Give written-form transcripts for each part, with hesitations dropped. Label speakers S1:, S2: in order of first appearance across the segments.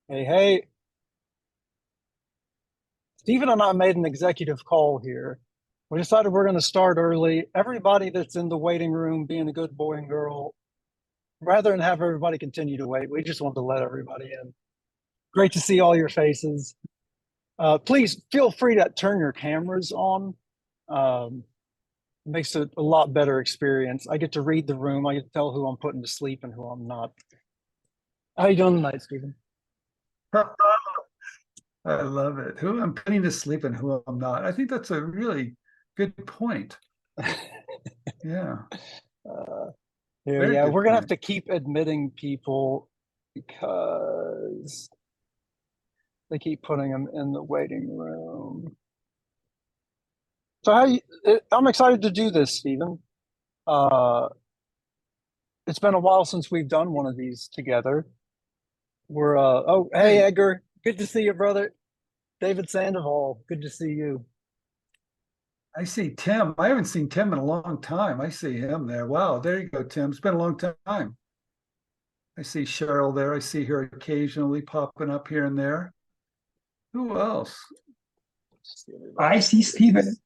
S1: Hey, hey, Stephen and I made an executive call here. We decided we're going to start early. Everybody that's in the waiting room being a good boy and girl, rather than have everybody continue to wait, we just wanted to let everybody in. Great to see all your faces. Please feel free to turn your cameras on. Um, Makes it a lot better experience. I get to read the room. I get to tell who I'm putting to sleep and who I'm not. How you doing tonight, Stephen?
S2: I love it. Who I'm putting to sleep and who I'm not. I think that's a really good point. Yeah,
S1: Here,
S2: very
S1: yeah,
S2: good
S1: we're gonna have
S2: point.
S1: to keep admitting people because they keep putting them in the waiting room. So I'm excited to do this, Stephen. Uh, it's been a while since we've done one of these together. Oh, hey,
S2: Hey,
S1: Edgar. Good to see you, brother. David Sandoval. Good to see you.
S2: I see Tim. I haven't seen Tim in a long time. I see him there. Wow, there you go, Tim. It's been a long time. I see Cheryl there. I see her occasionally popping up here and there. Who else?
S1: See
S3: I
S1: everybody's
S3: see Steven.
S1: face.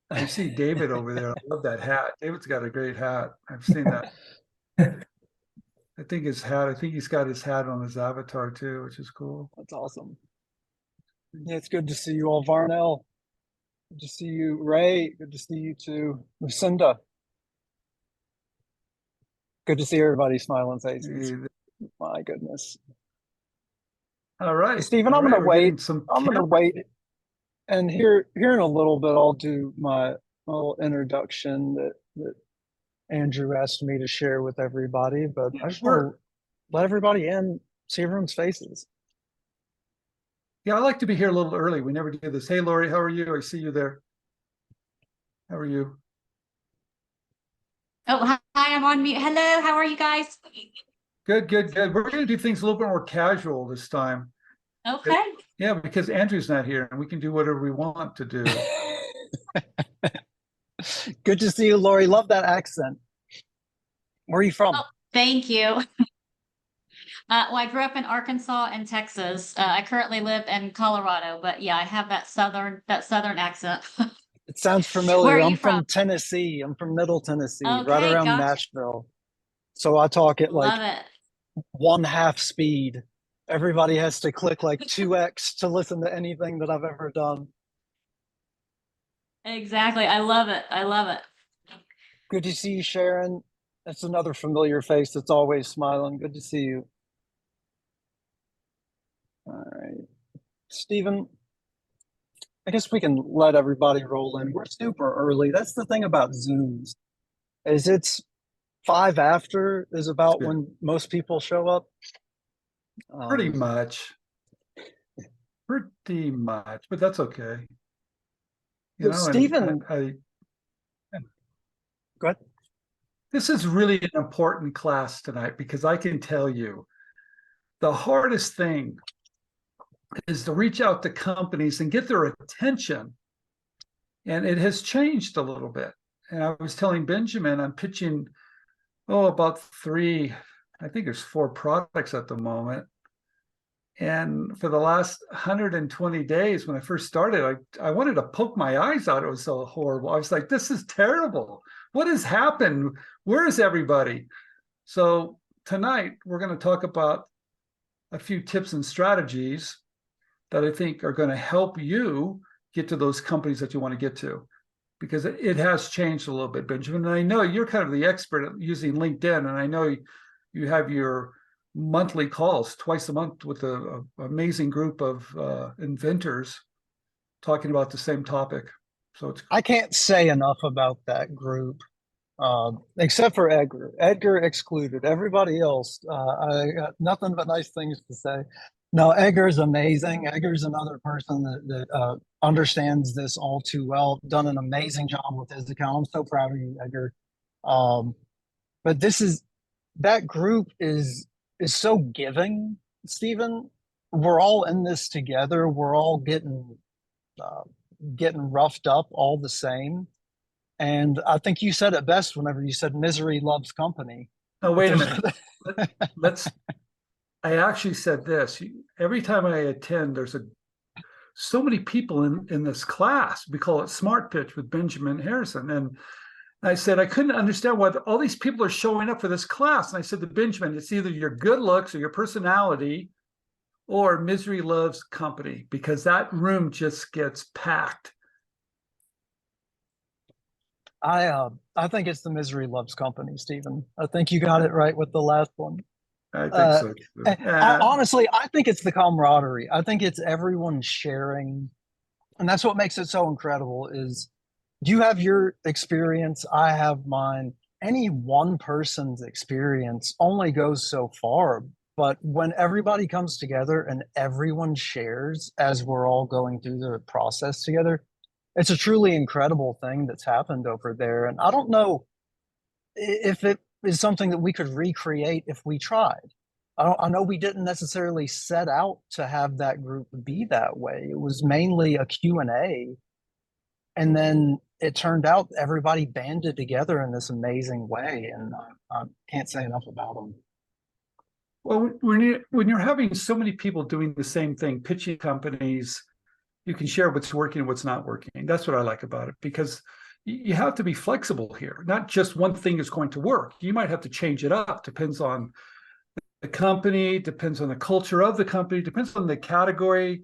S2: I see David over there. I love that hat. David's got a great hat. I've seen that. I think his hat, I think he's got his hat on his avatar too, which is cool.
S1: That's awesome. Yeah, it's good to see you all, Varnell. Good to see you, Ray. Good to see you too, Lucinda. Good to see everybody's smiling faces.
S2: Hey,
S1: My goodness.
S2: all
S1: Hey,
S2: right.
S1: Stephen,
S2: All
S1: I'm gonna
S2: right. We're
S1: wait.
S2: getting some
S1: I'm gonna wait, and here in a little bit, I'll do my little introduction that Andrew asked me to share with everybody. But I just want
S2: We're
S1: to let everybody in, see everyone's faces.
S2: yeah, I like to be here a little early. We never do this. Hey, Lori, how are you? I see you there. How are you?
S4: Oh, hi, I'm on mute. Hello, how are you guys?
S2: Good, good, good. We're going to do things a little bit more casual this time.
S4: Okay.
S2: Yeah, because Andrew's not here and we can do whatever we want to do.
S1: Good to see you, Lori. Love that accent. Where are you
S4: Oh,
S1: from?
S4: thank you. Well, I grew up in Arkansas and Texas. I currently live in Colorado, but yeah, I have that southern accent.
S1: It sounds
S4: Where are
S1: familiar.
S4: you
S1: I'm
S4: from?
S1: from Tennessee. I'm from Middle Tennessee, right
S4: Okay,
S1: around
S4: gotcha.
S1: Nashville. So I talk at like
S4: Love it.
S1: one half speed. Everybody has to click like 2x to listen to anything that I've ever done.
S4: Exactly. I love it. I love it.
S1: Good to see you, Sharon. That's another familiar face that's always smiling. Good to see you. All right. Stephen, I guess we can let everybody roll in. We're super early. That's the thing about Zooms, is it's five after is about
S2: Yeah,
S1: when most people show up.
S2: pretty
S1: Um,
S2: much. Pretty much, but that's okay. You
S1: so
S2: know, and
S1: Stephen, go ahead.
S2: this is really an important class tonight because I can tell you the hardest thing is to reach out to companies and get their attention. And it has changed a little bit. And I was telling Benjamin, I'm pitching, about three, I think there's four products at the moment. And for the last 120 days, when I first started, I wanted to poke my eyes out. It was so horrible. I was like, this is terrible. What has happened? Where is everybody? So tonight, we're going to talk about a few tips and strategies that I think are going to help you get to those companies that you want to get to, because it has changed a little bit, Benjamin. And I know you're kind of the expert at using LinkedIn, and I know you have your monthly calls twice a month with an amazing group of inventors talking about the same topic. So it's
S1: I can't say enough about that group, except for Edgar. Edgar excluded. Everybody else, I got nothing but nice things to say. No, Edgar's amazing. Edgar's another person that understands this all too well. Done an amazing job with his account. I'm so proud of you, Edgar. Um, but that group is so giving, Stephen. We're all in this together. We're all uh, getting roughed up all the same. And I think you said it best whenever you said misery loves company.
S2: no,
S1: But
S2: wait a minute. Let, let's I actually said this, every time I attend, there's so many people in this class. We call it Smart Pitch with Benjamin Harrison. And I said, I couldn't understand why all these people are showing up for this class. And I said to Benjamin, it's either your good looks or your personality or misery loves company, because that room just gets packed.
S1: I think it's the misery loves company, Stephen. I think you got it right with the last one.
S2: I think
S1: Uh,
S2: so.
S1: Honestly, I think it's the camaraderie. I think it's everyone sharing, and that's what makes it so incredible. Is you have your experience, I have mine. Any one person's experience only goes so far, but when everybody comes together and everyone shares as we're all going through the process together, it's a truly incredible thing that's happened over there. And I don't know if it is something that we could recreate if we tried. I know we didn't necessarily set out to have that group be that way. It was mainly a Q&A, and then it turned out everybody banded together in this amazing way, and I can't say enough about them.
S2: Well, when you're having so many people doing the same thing, pitching companies, you can share what's working and what's not working. That's what I like about it, because you have to be flexible here. Not just one thing is going to work. You might have to change it up. Depends on the company, depends on the culture of the company, depends on the category.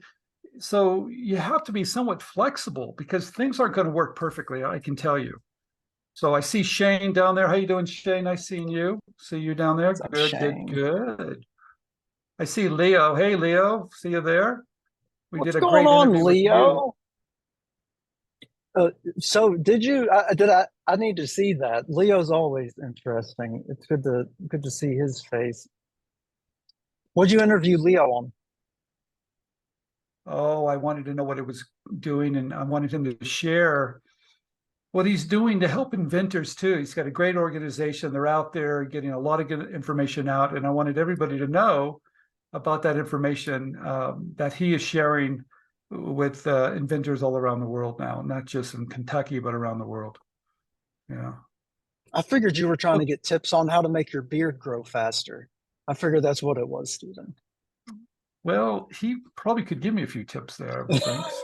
S2: So you have to be somewhat flexible, because things aren't going to work perfectly, I can tell you. So I see Shane down there. How you doing, Shane? Nice seeing you. See you down there.
S1: What's up,
S2: Good,
S1: Shane?
S2: good. I see Leo. Hey, Leo. See you there. We
S1: What's
S2: did a
S1: going
S2: great
S1: on,
S2: interview with you.
S1: Leo? So did you? I need to see that. Leo's always interesting. It's good to see his face. What'd you interview Leo on?
S2: Oh, I wanted to know what it was doing, and I wanted him to share what he's doing to help inventors too. He's got a great organization. They're out there getting a lot of good information out, and I wanted everybody to know about that information that he is sharing with inventors all around the world now, not just in Kentucky, but around the world. Yeah.
S1: I figured you were trying to get tips on how to make your beard grow faster. I figured that's what it was, Stephen.
S2: Well, he probably could give me a few tips there. Thanks.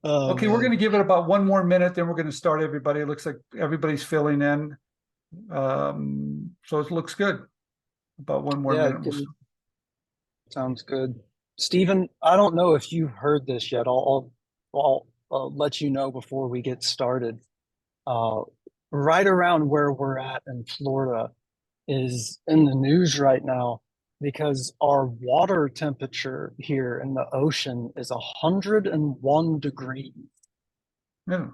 S1: Oh,
S2: Okay, we're
S1: man.
S2: going to give it about one more minute, then we're going to start everybody. It looks like everybody's filling in. So it looks good. About one more
S1: Yeah,
S2: minute.
S1: sounds good. Stephen, I don't know if you've heard this yet. I'll let you know before we get started. Right around where we're at in Florida is in the news right now because our water temperature here in the ocean is 101 degrees.
S2: Yeah,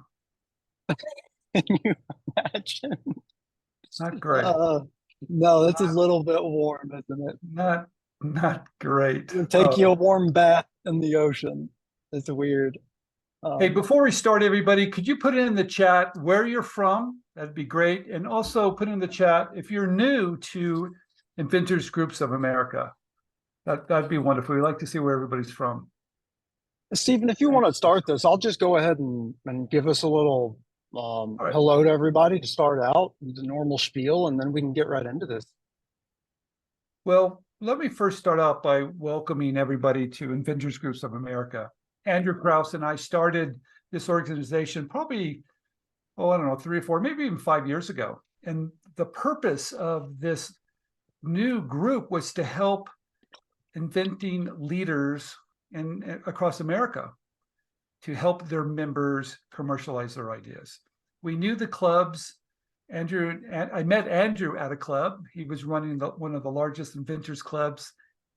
S1: Can you imagine?
S2: not great.
S1: No, it's a little bit warm, isn't it?
S2: Not great.
S1: Take you a warm bath in the ocean. It's weird.
S2: Hey, before we start, everybody, could you put in the chat where you're from? That'd be great. And also put in the chat if you're new to Inventors Groups of America. That'd be wonderful. We'd like to see where everybody's from.
S1: Stephen, if you want to start this, I'll just go ahead and give us a little
S2: right.
S1: hello to everybody to start out, the normal spiel, and then we can get right into this.
S2: Well, let me first start out by welcoming everybody to Inventors Groups of America. Andrew Krause and I started this organization probably, I don't know, 3 or 4, maybe even 5 years ago. And the purpose of this new group was to help inventing leaders across America to help their members commercialize their ideas. We knew the clubs. I met Andrew at a club. He was running one of the largest inventors clubs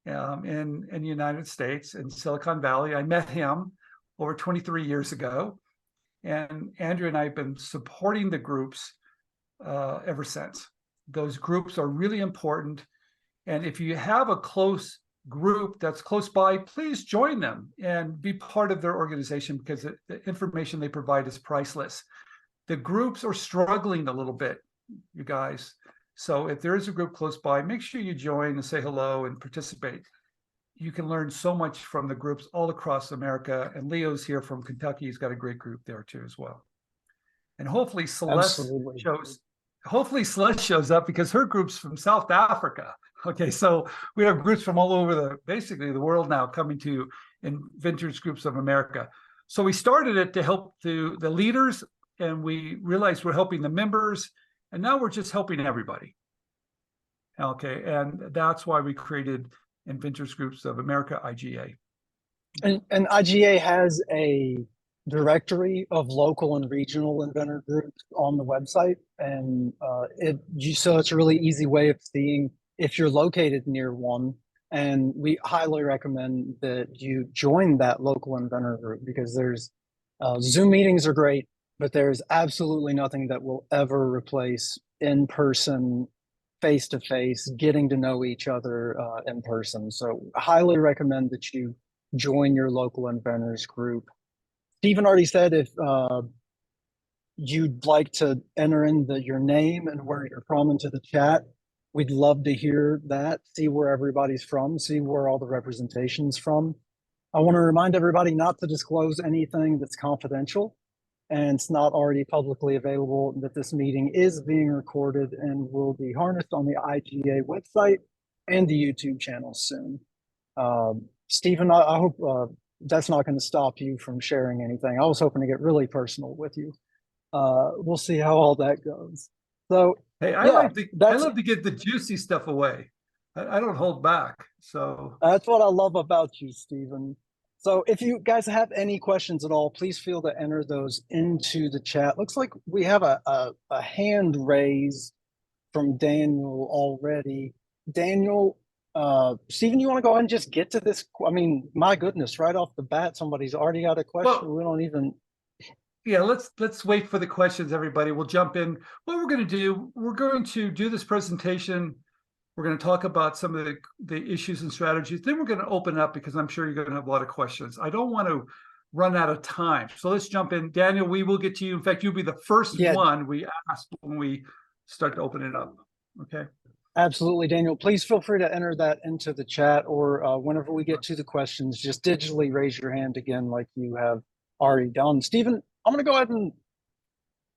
S2: in the United States, in Silicon Valley. I met him over 23 years ago. And Andrew and I have been supporting the groups ever since. Those groups are really important. And if you have a close group that's close by, please join them and be part of their organization, because the information they provide is priceless. The groups are struggling a little bit, you guys. So if there is a group close by, make sure you join and say hello and participate. You can learn so much from the groups all across America. And Leo's here from Kentucky. He's got a great group there too as well. And hopefully Celeste shows up, because her group's from South Africa. Okay, so we have groups from all over basically the world now coming to Inventors Groups of America. So we started it to help the leaders, and we realized we're helping the members, and now we're just helping everybody. Okay, and that's why we created Inventors Groups of America, IGA.
S1: And IGA has a directory of local and regional inventor groups on the website, and so it's a really easy way of seeing if you're located near one. And we highly recommend that you join that local inventor group, because there's Zoom meetings are great, but there's absolutely nothing that will ever replace in-person, face-to-face, getting to know each other in person. So highly recommend that you join your local inventors group. Stephen already said if you'd like to enter in your name and where you're from into the chat, we'd love to hear that, see where everybody's from, see where all the representation's from. I want to remind everybody not to disclose anything that's confidential and it's not already publicly available, that this meeting is being recorded and will be harnessed on the IGA website and the YouTube channel soon. Stephen, I hope that's not going to stop you from sharing anything. I was hoping to get really personal with you. We'll see how all that goes. So,
S2: hey, I love to get the juicy stuff away. I don't hold back. So
S1: that's what I love about you, Stephen. So if you guys have any questions at all, please feel to enter those into the chat. Looks like we have a hand raised from Daniel already. Daniel, Stephen, you want to go ahead and just get to this? I mean, my goodness, right off the bat, somebody's already got a question.
S2: Well,
S1: we don't even.
S2: Yeah, let's wait for the questions, everybody. We'll jump in. What we're going to do this presentation. We're going to talk about some of the issues and strategies. Then we're going to open up, because I'm sure you're going to have a lot of questions. I don't want to run out of time. So let's jump in. Daniel, we will get to you. In fact, you'll be the first one we ask when we start to open it up. Okay.
S1: Absolutely, Daniel. Please feel free to enter that into the chat, or whenever we get to the questions, just digitally raise your hand again like you have already done. Stephen, I'm going to go ahead and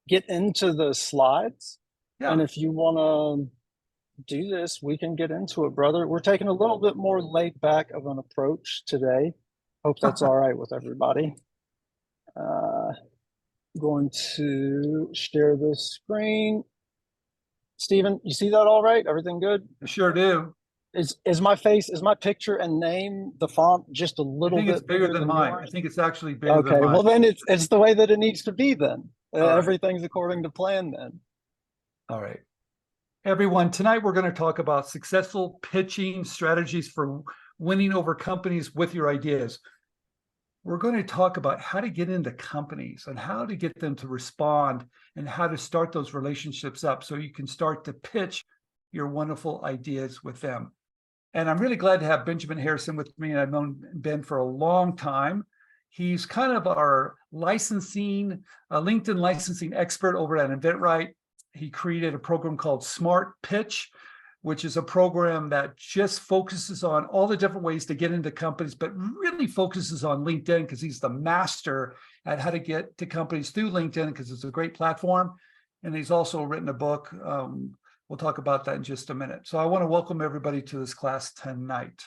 S1: get into the slides. Yeah. And if you want to do this, we can get into it, brother. We're taking a little bit more laid back of an approach today. Hope that's all right with everybody. Going to share this screen. Stephen, you see that all right? Everything good?
S2: I sure do.
S1: Is my face, is my picture and name, the font just a little bit
S2: it's bigger than mine?
S1: yours?
S2: I think it's actually bigger than mine.
S1: Okay, well then it's the way that it needs to be then.
S2: Right.
S1: Everything's according to plan then.
S2: All right. Everyone, tonight we're going to talk about successful pitching strategies for winning over companies with your ideas. We're going to talk about how to get into companies and how to get them to respond and how to start those relationships up so you can start to pitch your wonderful ideas with them. And I'm really glad to have Benjamin Harrison with me. And I've known Ben for a long time. He's kind of our LinkedIn licensing expert over at InventRight. He created a program called Smart Pitch, which is a program that just focuses on all the different ways to get into companies, but really focuses on LinkedIn, because he's the master at how to get to companies through LinkedIn, because it's a great platform. And he's also written a book. We'll talk about that in just a minute. So I want to welcome everybody to this class tonight.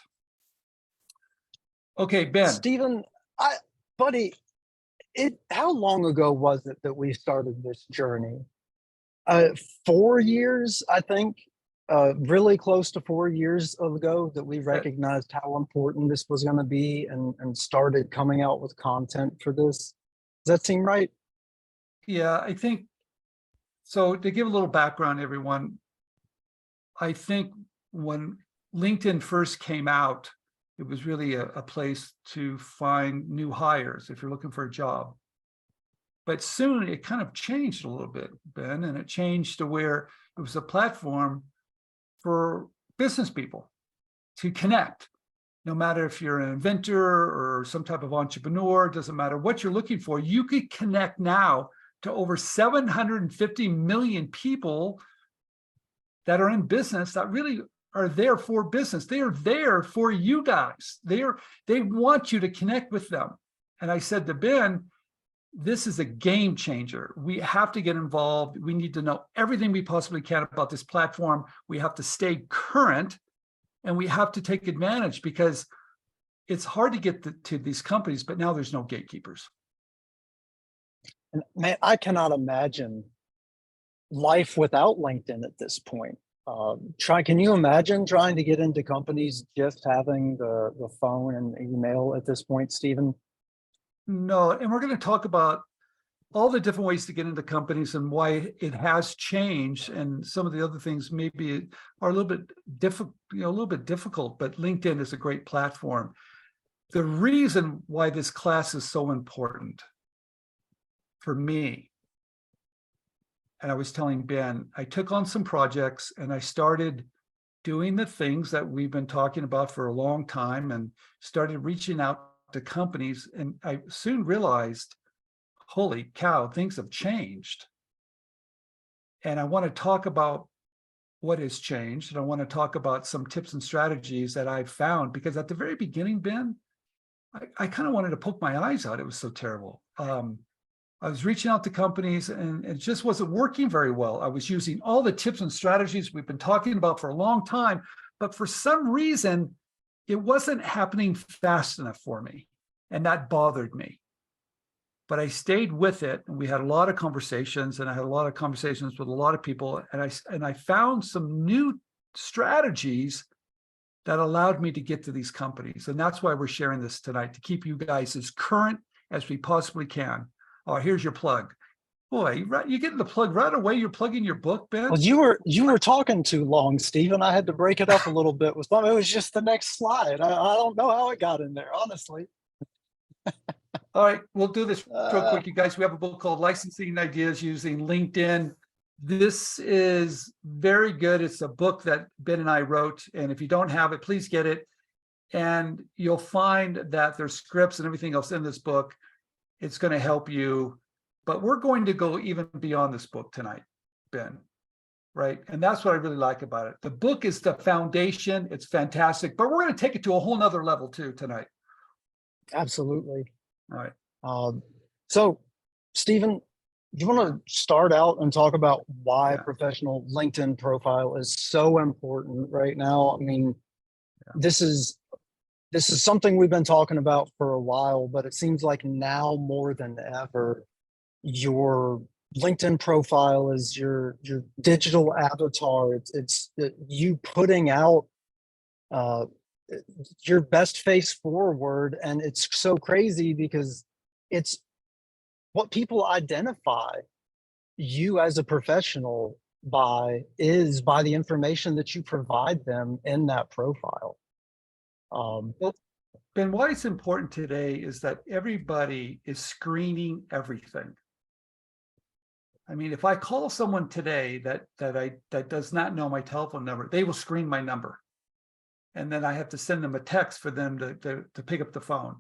S2: Okay, Ben.
S1: Stephen, buddy, how long ago was it that we started this journey? 4 years, I think, really close to 4 years ago that we recognized how important this was going to be and started coming out with content for this. Does that seem right?
S2: Yeah, I think so. To give a little background, everyone, I think when LinkedIn first came out, it was really a place to find new hires if you're looking for a job. But soon it kind of changed a little bit, Ben, and it changed to where it was a platform for business people to connect. No matter if you're an inventor or some type of entrepreneur, doesn't matter what you're looking for, you could connect now to over 750 million people that are in business that really are there for business. They are there for you guys. They want you to connect with them. And I said to Ben, this is a game changer. We have to get involved. We need to know everything we possibly can about this platform. We have to stay current And we have to take advantage because it's hard to get to these companies, but now there's no gatekeepers.
S1: And man, I cannot imagine life without LinkedIn at this point. Can you imagine trying to get into companies just having the phone and email at this point, Stephen?
S2: No, and we're going to talk about all the different ways to get into companies and why it has changed, and some of the other things maybe are a little bit difficult, but LinkedIn is a great platform. The reason why this class is so important for me, and I was telling Ben, I took on some projects and I started doing the things that we've been talking about for a long time and started reaching out to companies. And I soon realized, holy cow, things have changed. And I want to talk about what has changed. And I want to talk about some tips and strategies that I've found, because at the very beginning, Ben, I kind of wanted to poke my eyes out. It was so terrible. I was reaching out to companies and it just wasn't working very well. I was using all the tips and strategies we've been talking about for a long time, but for some reason, it wasn't happening fast enough for me. And that bothered me. But I stayed with it, and we had a lot of conversations, and I had a lot of conversations with a lot of people, and I found some new strategies that allowed me to get to these companies. And that's why we're sharing this tonight, to keep you guys as current as we possibly can. Oh, here's your plug. Boy, you're getting the plug right away. You're plugging your book, Ben.
S1: Well, you were talking too long, Stephen. I had to break it up a little bit with them. It was just the next slide. I don't know how it got in there, honestly.
S2: All right, we'll do this real quick, you guys. We have a book called Licensing Ideas Using LinkedIn. This is very good. It's a book that Ben and I wrote, and if you don't have it, please get it. And you'll find that there's scripts and everything else in this book. It's going to help you, but we're going to go even beyond this book tonight, Ben, right? And that's what I really like about it. The book is the foundation. It's fantastic, but we're going to take it to a whole nother level too tonight.
S1: Absolutely.
S2: All right.
S1: So, Stephen, do you want to start out and talk about why
S2: Yeah.
S1: professional LinkedIn profile is so important right now? I mean, this is something we've been talking about for a while, but it seems like now more than ever, your LinkedIn profile is your digital avatar. It's you putting out your best face forward, and it's so crazy because it's what people identify you as a professional by the information that you provide them in that profile.
S2: Well, Ben, why it's important today is that everybody is screening everything. I mean, if I call someone today that does not know my telephone number, they will screen my number. And then I have to send them a text for them to pick up the phone.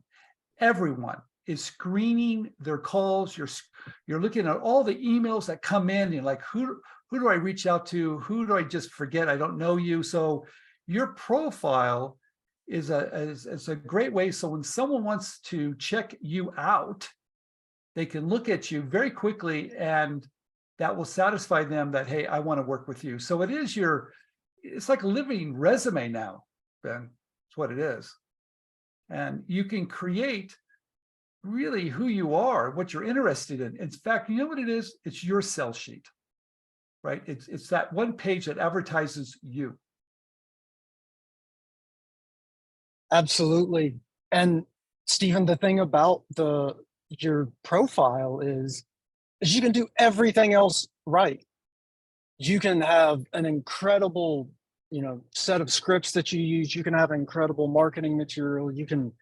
S2: Everyone is screening their calls. You're looking at all the emails that come in. You're like, who do I reach out to? Who do I just forget? I don't know you. So your profile is a great way. So when someone wants to check you out, they can look at you very quickly, and that will satisfy them that, hey, I want to work with you. So it's like a living resume now, Ben. That's what it is. And you can create really who you are, what you're interested in. In fact, you know what it is? It's your sell sheet, right? It's that one page that advertises you.
S1: Absolutely. And Stephen, the thing about your profile is you can do everything else right. You can have an incredible, set of scripts that you use. You can have incredible marketing material. You can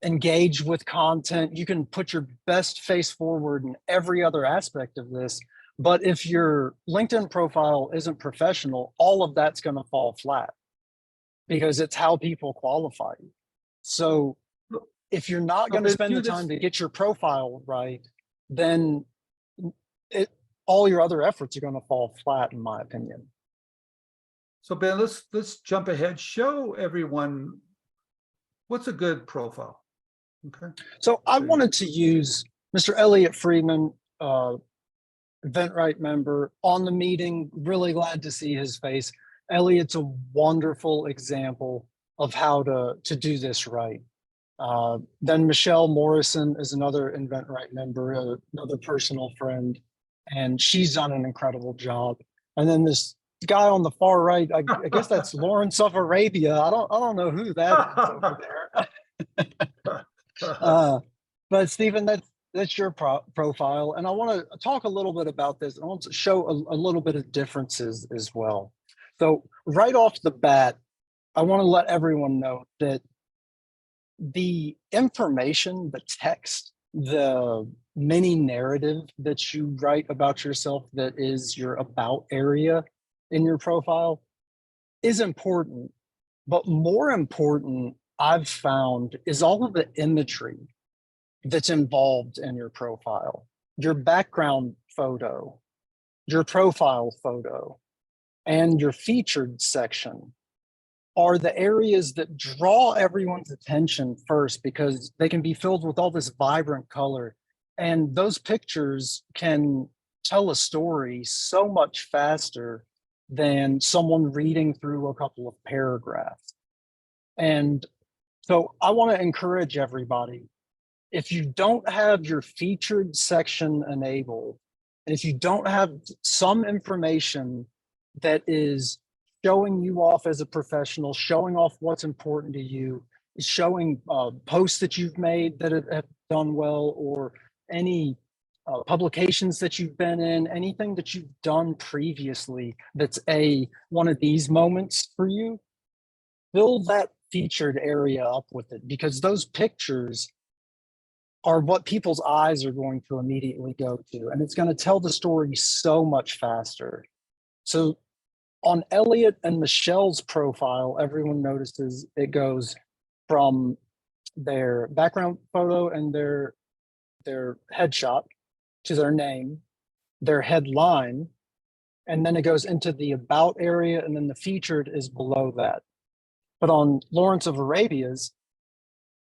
S1: engage with content. You can put your best face forward in every other aspect of this. But if your LinkedIn profile isn't professional, all of that's going to fall flat, because it's how people qualify you. So if you're not going to spend the time to get your profile right, then all your other efforts are going to fall flat, in my opinion.
S2: So Ben, let's jump ahead. Show everyone what's a good profile. Okay.
S1: So I wanted to use Mr. Elliot Friedman, InventRight member, on the meeting. Really glad to see his face. Elliot's a wonderful example of how to do this right. Then Michelle Morrison is another InventRight member, another personal friend, and she's done an incredible job. And then this guy on the far right, I guess that's Lawrence of Arabia. I don't know who that is over there. But Stephen, that's your profile, and I want to talk a little bit about this. I want to show a little bit of differences as well. So right off the bat, I want to let everyone know that the information, the text, the mini narrative that you write about yourself that is your about area in your profile is important. But more important, I've found, is all of the imagery that's involved in your profile, your background photo, your profile photo, and your featured section are the areas that draw everyone's attention first, because they can be filled with all this vibrant color. And those pictures can tell a story so much faster than someone reading through a couple of paragraphs. And so I want to encourage everybody, if you don't have your featured section enabled, and if you don't have some information that is showing you off as a professional, showing off what's important to you, showing posts that you've made that have done well, or any publications that you've been in, anything that you've done previously that's one of these moments for you, fill that featured area up with it, because those pictures are what people's eyes are going to immediately go to, and it's going to tell the story so much faster. So on Elliot and Michelle's profile, everyone notices it goes from their background photo and their headshot to their name, their headline, and then it goes into the about area, and then the featured is below that. But on Lawrence of Arabia's,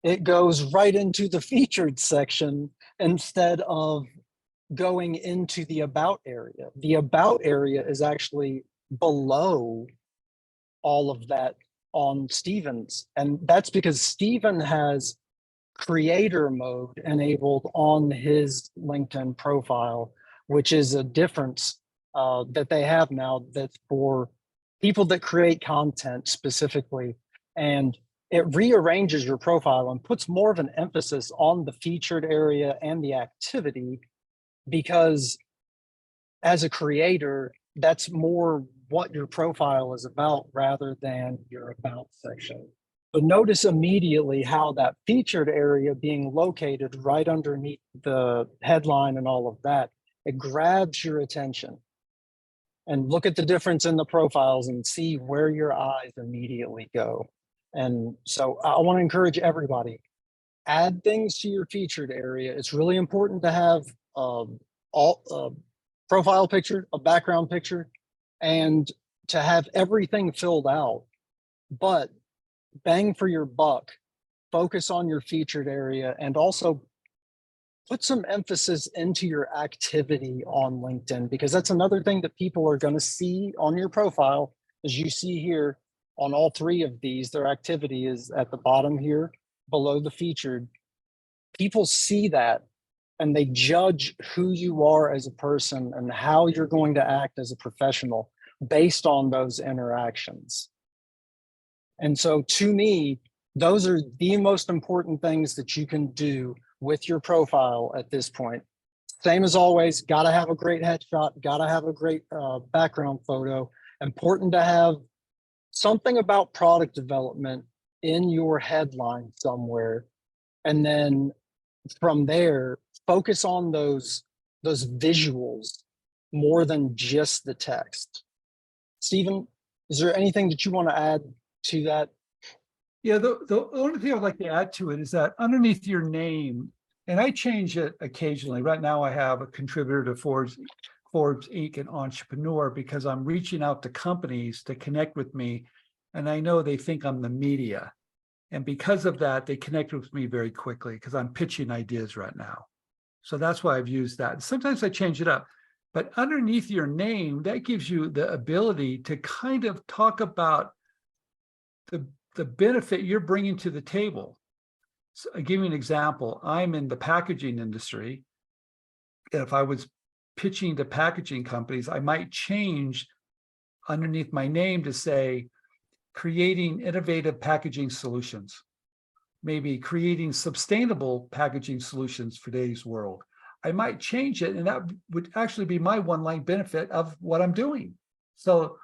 S1: it goes right into the featured section instead of going into the about area. The about area is actually below all of that on Stephen's. And that's because Stephen has creator mode enabled on his LinkedIn profile, which is a difference that they have now, that's for people that create content specifically. And it rearranges your profile and puts more of an emphasis on the featured area and the activity, because as a creator, that's more what your profile is about rather than your about section. But notice immediately how that featured area being located right underneath the headline and all of that, it grabs your attention. And look at the difference in the profiles and see where your eyes immediately go. And so I want to encourage everybody, add things to your featured area. It's really important to have profile picture, a background picture, and to have everything filled out. But bang for your buck, focus on your featured area, and also put some emphasis into your activity on LinkedIn, because that's another thing that people are going to see on your profile. As you see here on all three of these, their activity is at the bottom here below the featured. People see that and they judge who you are as a person and how you're going to act as a professional based on those interactions. And so to me, those are the most important things that you can do with your profile at this point. Same as always, gotta have a great headshot, gotta have a great background photo. Important to have something about product development in your headline somewhere. And then from there, focus on those visuals more than just the text. Stephen, is there anything that you want to add to that?
S2: Yeah, the only thing I'd like to add to it is that underneath your name, and I change it occasionally. Right now I have a contributor to Forbes Inc. and Entrepreneur, because I'm reaching out to companies to connect with me, and I know they think I'm the media. And because of that, they connect with me very quickly because I'm pitching ideas right now. So that's why I've used that. Sometimes I change it up. But underneath your name, that gives you the ability to kind of talk about the benefit you're bringing to the table. So I'll give you an example. I'm in the packaging industry. If I was pitching to packaging companies, I might change underneath my name to say, creating innovative packaging solutions, maybe creating sustainable packaging solutions for today's world. I might change it, and that would actually be my one-line benefit of what I'm doing. So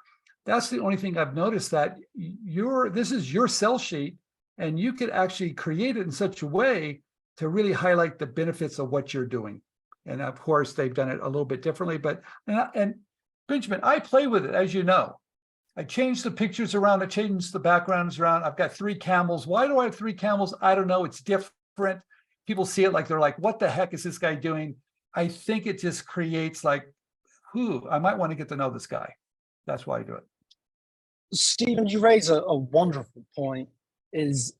S2: that's the only thing I've noticed, that this is your sell sheet, and you could actually create it in such a way to really highlight the benefits of what you're doing. And of course, they've done it a little bit differently, but, and Benjamin, I play with it, as you know. I changed the pictures around, I changed the backgrounds around. I've got 3 camels. Why do I have 3 camels? I don't know. It's different. People see it like they're like, what the heck is this guy doing? I think it just creates like, I might want to get to know this guy. That's why I do it.
S1: Stephen, you raise a wonderful point, is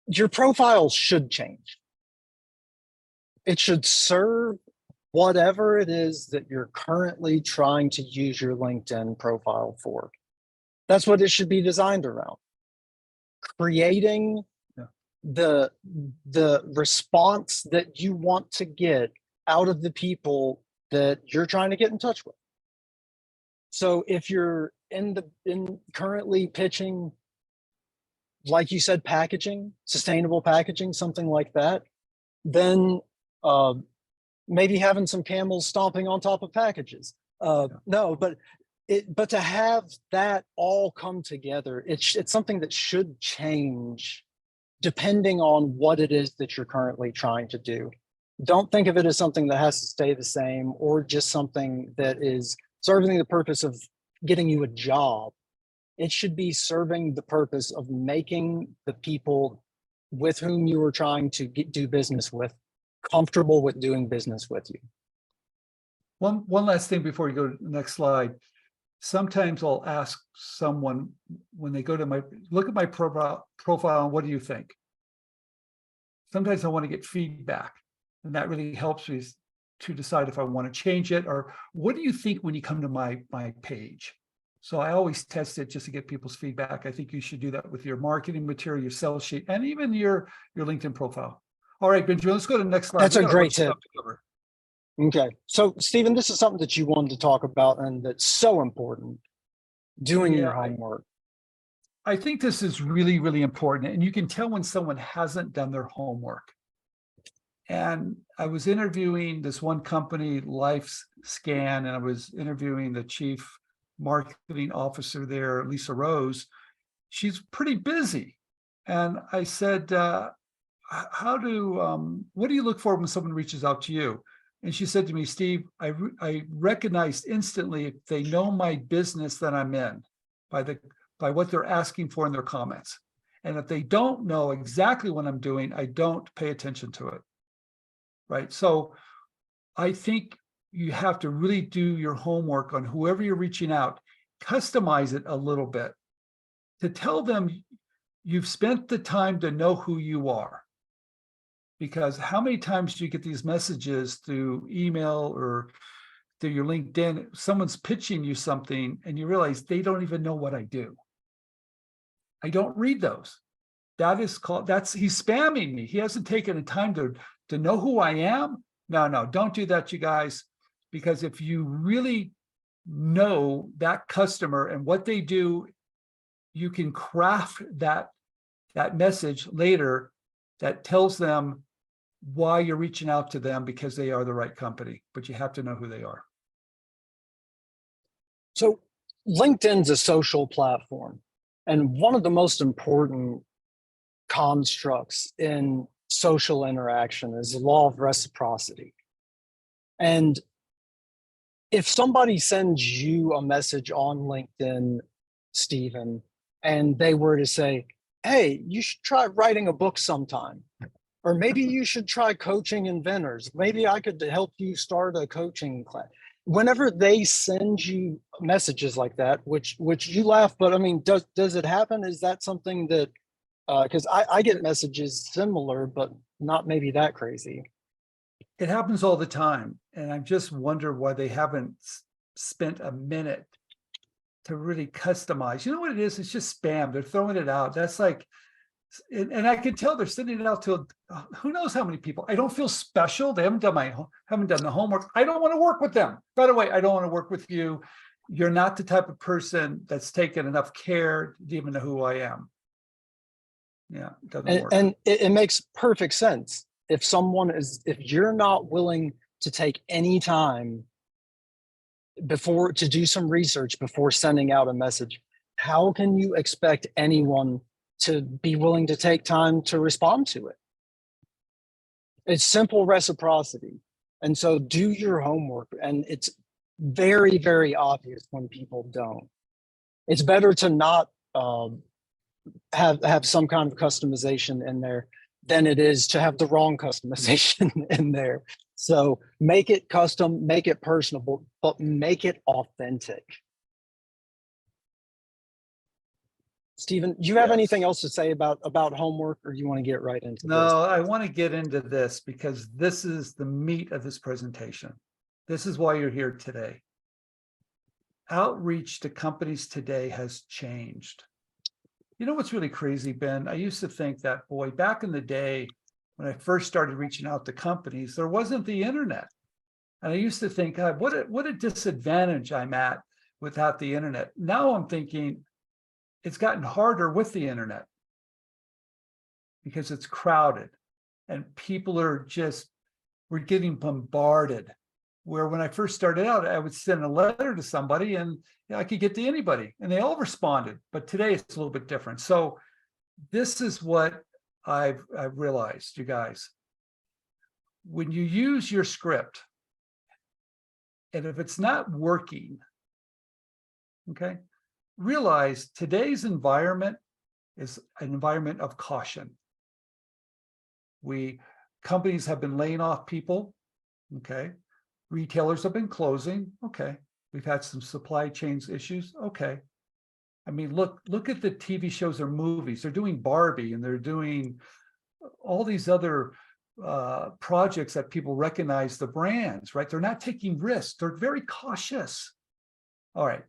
S1: your profile should change. It should serve whatever it is that you're currently trying to use your LinkedIn profile for. That's what it should be designed around. Creating the response that you want to get out of the people that you're trying to get in touch with. So if you're in currently pitching, like you said, packaging, sustainable packaging, something like that, then maybe having some camels stomping on top of packages. No, but to have that all come together, it's something that should change depending on what it is that you're currently trying to do. Don't think of it as something that has to stay the same, or just something that is serving the purpose of getting you a job. It should be serving the purpose of making the people with whom you are trying to do business with comfortable with doing business with you.
S2: One last thing before you go to the next slide. Sometimes I'll ask someone when they go to look at my profile, and what do you think? Sometimes I want to get feedback, and that really helps me to decide if I want to change it, or what do you think when you come to my page? So I always test it just to get people's feedback. I think you should do that with your marketing material, your sell sheet, and even your LinkedIn profile. All right, Benjamin, let's go to the next slide.
S1: That's a great tip. Okay. So, Stephen, this is something that you wanted to talk about, and that's so important, doing your homework.
S2: I think this is really, really important. And you can tell when someone hasn't done their homework. And I was interviewing this one company, LifeScan, and I was interviewing the chief marketing officer there, Lisa Rose. She's pretty busy. And I said, what do you look for when someone reaches out to you? And she said to me, Steve, I recognized instantly if they know my business that I'm in by what they're asking for in their comments. And if they don't know exactly what I'm doing, I don't pay attention to it. Right. So I think you have to really do your homework on whoever you're reaching out, customize it a little bit to tell them you've spent the time to know who you are. Because how many times do you get these messages through email or through your LinkedIn? Someone's pitching you something and you realize they don't even know what I do. I don't read those. He's spamming me. He hasn't taken the time to know who I am. No, don't do that, you guys. Because if you really know that customer and what they do, you can craft that message later that tells them why you're reaching out to them, because they are the right company, but you have to know who they are.
S1: So LinkedIn's a social platform, and one of the most important constructs in social interaction is the law of reciprocity. And if somebody sends you a message on LinkedIn, Stephen, and they were to say, hey, you should try writing a book sometime, or maybe you should try coaching inventors. Maybe I could help you start a coaching class. Whenever they send you messages like that, which you laugh, but I mean, does it happen? Is that something that, because I get messages similar, but not maybe that crazy.
S2: It happens all the time. And I just wonder why they haven't spent a minute to really customize. You know what it is? It's just spam. They're throwing it out. That's like, and I can tell they're sending it out to who knows how many people. I don't feel special. They haven't done the homework. I don't want to work with them. By the way, I don't want to work with you. You're not the type of person that's taken enough care to even know who I am. Yeah, it doesn't work.
S1: And it makes perfect sense. If you're not willing to take any time to do some research before sending out a message, how can you expect anyone to be willing to take time to respond to it? It's simple reciprocity. And so do your homework. And it's very, very obvious when people don't. It's better to not have some kind of customization in there than it is to have the wrong customization in there. So make it custom, make it personable, but make it authentic. Stephen, do you have anything else to say about homework, or do you want to get right into this?
S2: No, I want to get into this because this is the meat of this presentation. This is why you're here today. Outreach to companies today has changed. You know what's really crazy, Ben? I used to think that, boy, back in the day, when I first started reaching out to companies, there wasn't the internet. And I used to think, God, what a disadvantage I'm at without the internet. Now I'm thinking it's gotten harder with the internet because it's crowded and people we're getting bombarded. Where when I first started out, I would send a letter to somebody and I could get to anybody and they all responded. But today it's a little bit different. So this is what I've realized, you guys. When you use your script, and if it's not working, okay, realize today's environment is an environment of caution. Companies have been laying off people, okay. Retailers have been closing, okay. We've had some supply chains issues, okay. I mean, look at the TV shows or movies. They're doing Barbie and they're doing all these other projects that people recognize the brands, right? They're not taking risks. They're very cautious. All right.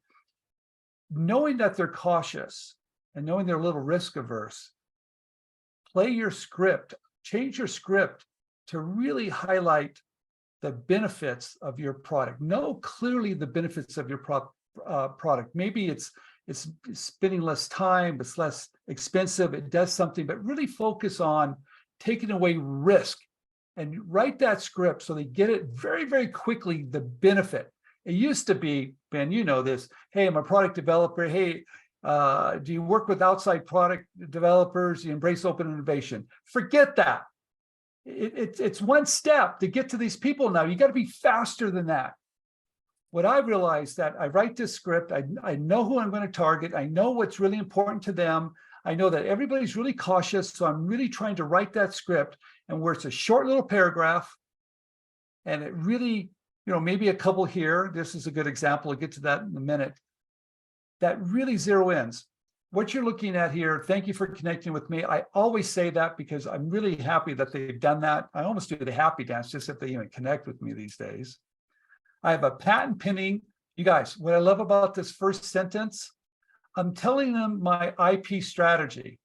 S2: Knowing that they're cautious and knowing they're a little risk averse, play your script, change your script to really highlight the benefits of your product. Know clearly the benefits of your product. Maybe it's spending less time, it's less expensive, it does something, but really focus on taking away risk and write that script so they get it very, very quickly, the benefit. It used to be, Ben, you know this, hey, I'm a product developer. Hey, do you work with outside product developers? Do you embrace open innovation? Forget that. It's one step to get to these people now. You got to be faster than that. What I realized that I write this script, I know who I'm going to target. I know what's really important to them. I know that everybody's really cautious. So I'm really trying to write that script and where it's a short little paragraph and it really, maybe a couple here. This is a good example. I'll get to that in a minute. That really zero ins. What you're looking at here, thank you for connecting with me. I always say that because I'm really happy that they've done that. I almost do the happy dance just if they even connect with me these days. I have a patent pending. You guys, what I love about this first sentence, I'm telling them my IP strategy.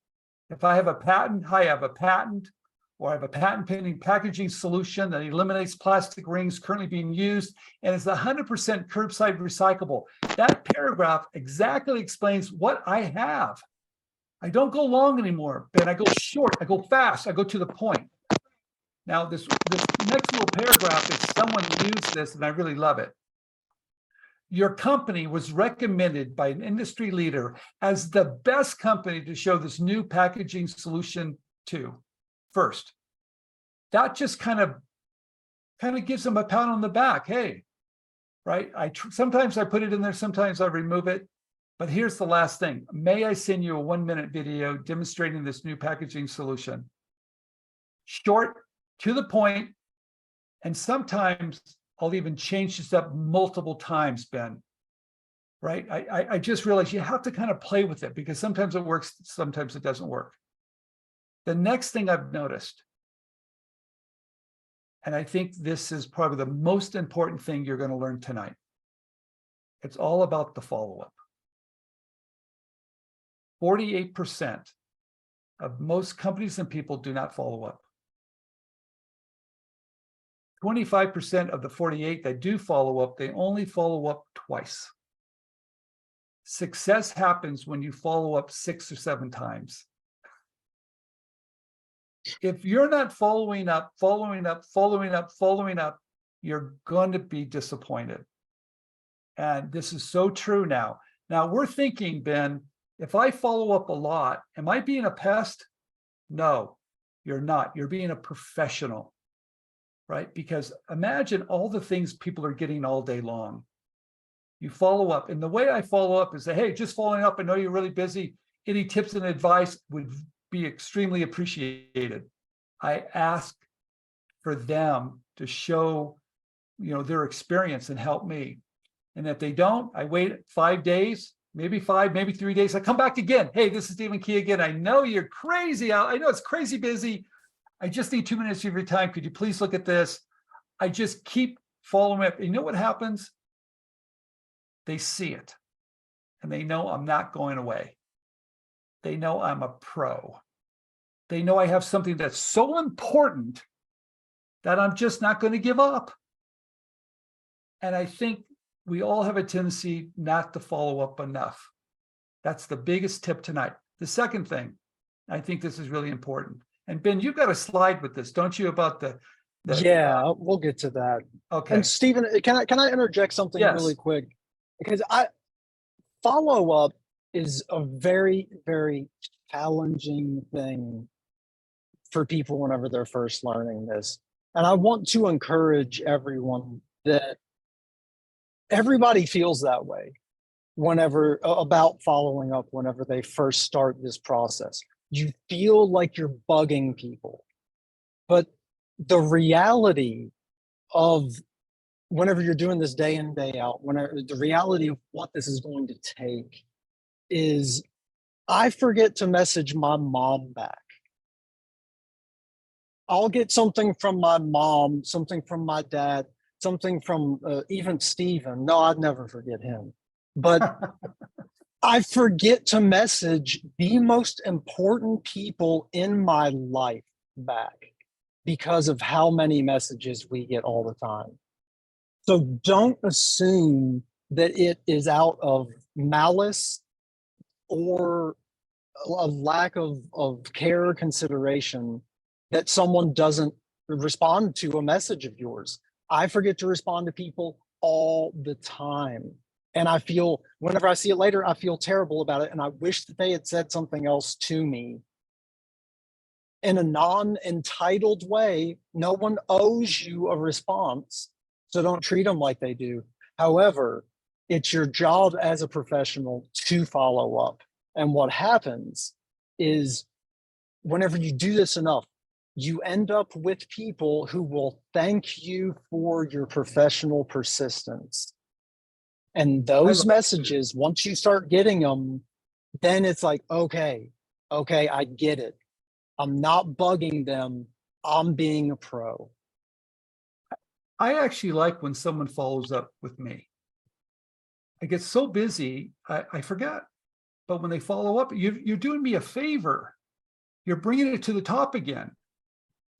S2: If I have a patent, I have a patent, or I have a patent pending packaging solution that eliminates plastic rings currently being used and is 100% curbside recyclable. That paragraph exactly explains what I have. I don't go long anymore, Ben. I go short, I go fast, I go to the point. Now, this next little paragraph is someone used this, and I really love it. Your company was recommended by an industry leader as the best company to show this new packaging solution to. First, that just kind of gives them a pat on the back. Hey, right? Sometimes I put it in there, sometimes I remove it. But here's the last thing. May I send you a 1-minute video demonstrating this new packaging solution? Short, to the point, and sometimes I'll even change this up multiple times, Ben. Right? I just realized you have to kind of play with it because sometimes it works, sometimes it doesn't work. The next thing I've noticed, And I think this is probably the most important thing you're going to learn tonight. It's all about the follow-up. 48% of most companies and people do not follow up. 25% of the 48 that do follow up, they only follow up twice. Success happens when you follow up 6 or 7 times. If you're not following up, you're going to be disappointed. And this is so true now. Now we're thinking, Ben, if I follow up a lot, am I being a pest? No, you're not. You're being a professional, right? Because imagine all the things people are getting all day long. You follow up. And the way I follow up is say, hey, just following up. I know you're really busy. Any tips and advice would be extremely appreciated. I ask for them to show, their experience and help me. And if they don't, I wait 5 days, maybe 5, maybe 3 days. I come back again. Hey, this is Stephen Key again. I know you're crazy out. I know it's crazy busy. I just need 2 minutes of your time. Could you please look at this? I just keep following up. And you know what happens? They see it and they know I'm not going away. They know I'm a pro. They know I have something that's so important that I'm just not going to give up. And I think we all have a tendency not to follow up enough. That's the biggest tip tonight. The second thing, I think this is really important. And Ben, you've got a slide with this, don't you, about the
S1: yeah, we'll get to that.
S2: Okay.
S1: And Stephen, can I interject something really quick? Because follow up is a very, very challenging thing for people whenever they're first learning this. And I want to encourage everyone that everybody feels that way whenever about following up, whenever they first start this process. You feel like you're bugging people. But the reality of whenever you're doing this day in, day out, the reality of what this is going to take is I forget to message my mom back. I'll get something from my mom, something from my dad, something from even Steven. No, I'd never forget him. But I forget to message the most important people in my life back because of how many messages we get all the time. So don't assume that it is out of malice or a lack of care or consideration that someone doesn't respond to a message of yours. I forget to respond to people all the time. And I feel, whenever I see it later, I feel terrible about it. And I wish that they had said something else to me in a non-entitled way. No one owes you a response, so don't treat them like they do. However, it's your job as a professional to follow up. And what happens is whenever you do this enough, you end up with people who will thank you for your professional persistence. And those messages, once you start getting them, then it's like, okay, I get it. I'm not bugging them. I'm being a pro.
S2: I actually like when someone follows up with me. I get so busy, I forget. But when they follow up, you're doing me a favor. You're bringing it to the top again.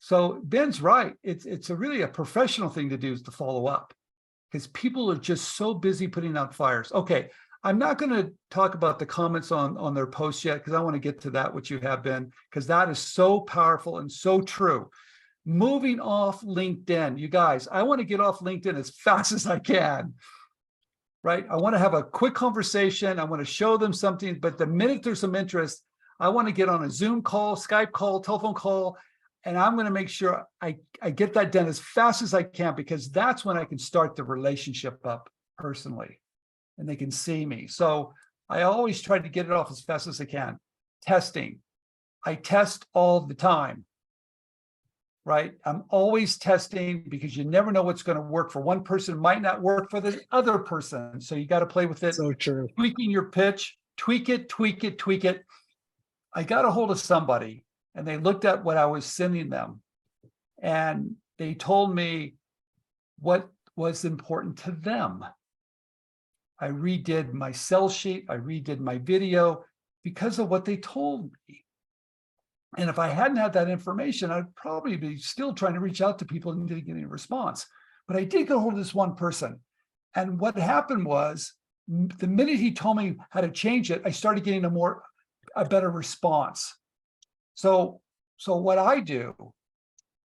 S2: So Ben's right. It's really a professional thing to do, is to follow up, because people are just so busy putting out fires. Okay, I'm not going to talk about the comments on their posts yet, because I want to get to that, which you have been, because that is so powerful and so true. Moving off LinkedIn, you guys, I want to get off LinkedIn as fast as I can, right? I want to have a quick conversation. I want to show them something, but the minute there's some interest, I want to get on a Zoom call, Skype call, telephone call, and I'm going to make sure I get that done as fast as I can, because that's when I can start the relationship up personally and they can see me. So I always try to get it off as fast as I can. Testing. I test all the time, right? I'm always testing, because you never know what's going to work for one person, might not work for the other person. So you got to play with it.
S1: So true.
S2: Tweaking your pitch, tweak it. I got a hold of somebody, and they looked at what I was sending them, and They told me what was important to them. I redid my sell sheet, I redid my video because of what they told me. And if I hadn't had that information, I'd probably be still trying to reach out to people and didn't get any response. But I did get hold of this one person. And what happened was, the minute he told me how to change it, I started getting a better response. So what I do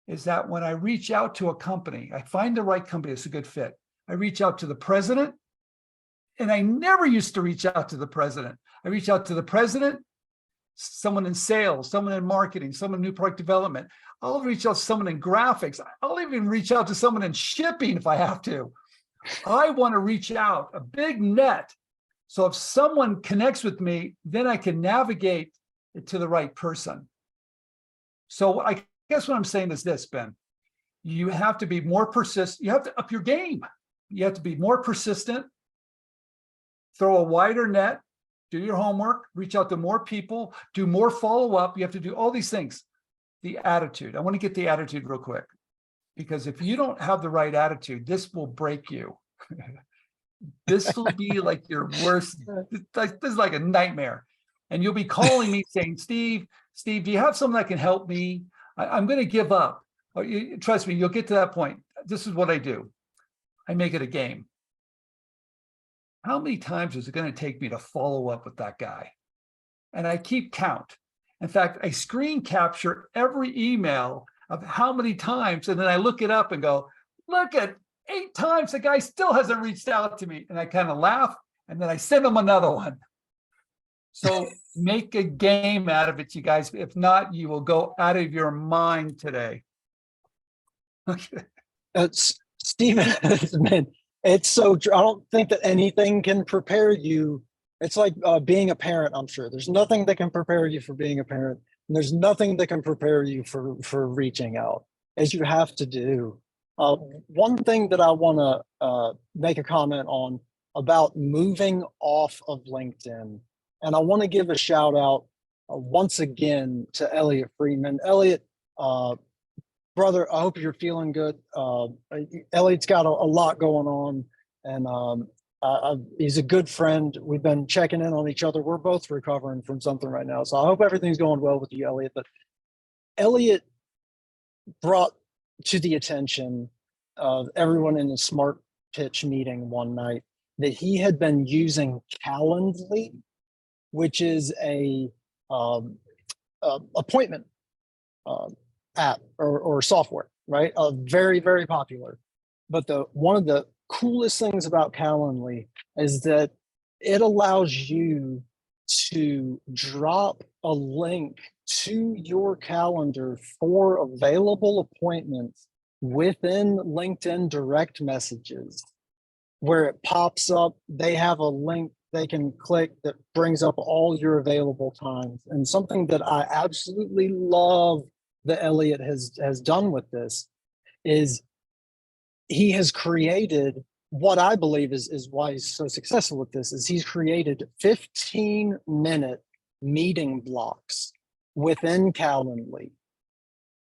S2: is that when I reach out to a company, I find the right company that's a good fit. I reach out to the president, and I never used to reach out to the president. I reach out to the president, someone in sales, someone in marketing, someone in new product development. I'll reach out to someone in graphics. I'll even reach out to someone in shipping if I have to. I want to reach out a big net. So if someone connects with me, then I can navigate it to the right person. So I guess what I'm saying is this, Ben, you have to be more persistent. You have to up your game. You have to be more persistent, throw a wider net, do your homework, reach out to more people, do more follow-up. You have to do all these things. The attitude. I want to get the attitude real quick, because if you don't have the right attitude, this will break you. This will be like your worst. This is like a nightmare. And you'll be calling me saying, Steve, do you have someone that can help me? I'm going to give up. Trust me, you'll get to that point. This is what I do. I make it a game. How many times is it going to take me to follow up with that guy? And I keep count. In fact, I screen capture every email of how many times, and then I look it up and go, look at 8 times the guy still hasn't reached out to me. And I kind of laugh, and then I send him another one. So make a game out of it, you guys. If not, you will go out of your mind today. Okay.
S1: Stephen, man, it's so true. I don't think that anything can prepare you. It's like being a parent, I'm sure. There's nothing that can prepare you for being a parent. And there's nothing that can prepare you for reaching out, as you have to do. One thing that I want to make a comment on about moving off of LinkedIn, and I want to give a shout out once again to Elliot Friedman. Elliot, brother, I hope you're feeling good. Elliot's got a lot going on, and he's a good friend. We've been checking in on each other. We're both recovering from something right now, so I hope everything's going well with you, Elliot. But Elliot brought to the attention of everyone in the Smart Pitch meeting one night that he had been using Calendly, which is a appointment app or software, right? Very, very popular. But one of the coolest things about Calendly is that it allows you to drop a link to your calendar for available appointments within LinkedIn direct messages, where it pops up. They have a link they can click that brings up all your available times. And something that I absolutely love that Elliot has done with this is he has created what I believe is why he's so successful with this, is he's created 15-minute meeting blocks within Calendly,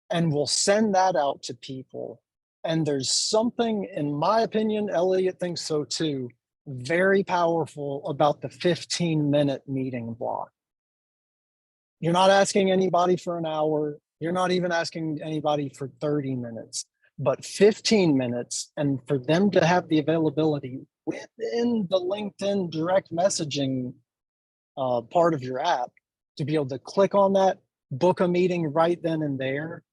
S1: and we'll send that out to people. And there's something, in my opinion, Elliot thinks so too, very powerful about the 15-minute meeting block. You're not asking anybody for an hour. You're not even asking anybody for 30 minutes, but 15 minutes. And for them to have the availability within the LinkedIn direct messaging part of your app to be able to click on that, book a meeting right then and there.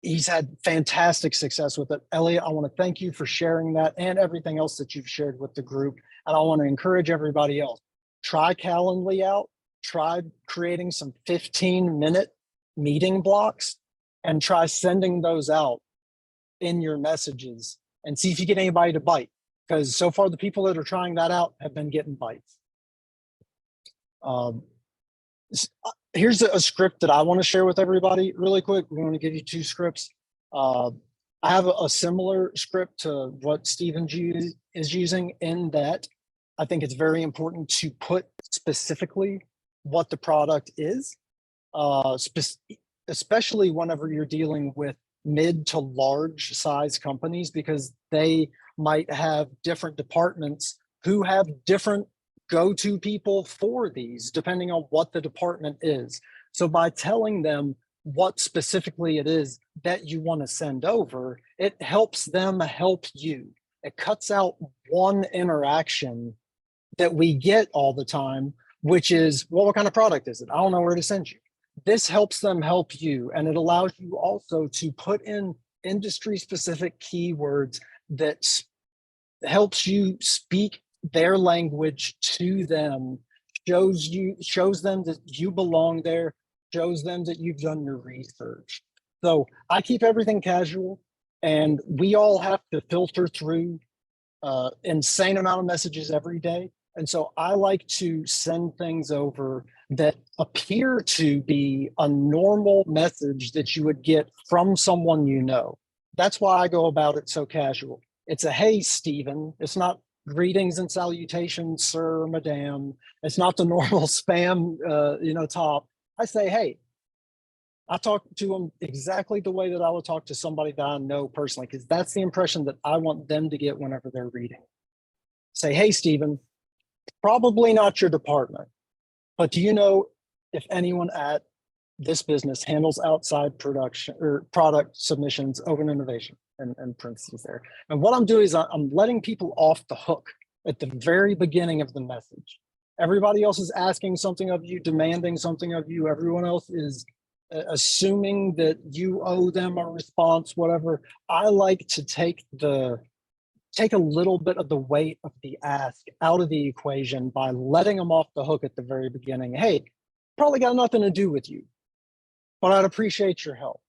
S1: He's had fantastic success with it. Elliot, I want to thank you for sharing that and everything else that you've shared with the group. And I want to encourage everybody else, try Calendly out, try creating some 15-minute meeting blocks, and try sending those out in your messages and see if you get anybody to bite. Because so far, the people that are trying that out have been getting bites. Here's a script that I want to share with everybody really quick. We're going to give you 2 scripts. I have a similar script to what Stephen is using, in that I think it's very important to put specifically what the product is, especially whenever you're dealing with mid to large size companies because they might have different departments who have different go-to people for these, depending on what the department is. So by telling them what specifically it is that you want to send over, it helps them help you. It cuts out one interaction that we get all the time, which is, well, what kind of product is it? I don't know where to send you. This helps them help you. And it allows you also to put in industry specific keywords that helps you speak their language to them, shows them that you belong there, shows them that you've done your research. So I keep everything casual, and we all have to filter through insane amount of messages every day. And so I like to send things over that appear to be a normal message that you would get from someone you know. That's why I go about it so casual. It's a, hey, Stephen. It's not greetings and salutations, sir or madam. It's not the normal spam, top. I say, hey, I talk to them exactly the way that I would talk to somebody that I know personally, because that's the impression that I want them to get whenever they're reading. Say, hey, Stephen, probably not your department, but do you know if anyone at this business handles outside production or product submissions, open innovation, and parentheses there. And what I'm doing is I'm letting people off the hook at the very beginning of the message. Everybody else is asking something of you, demanding something of you. Everyone else is assuming that you owe them a response, whatever. I like to take a little bit of the weight of the ask out of the equation by letting them off the hook at the very beginning. Hey, probably got nothing to do with you, but I'd appreciate your help.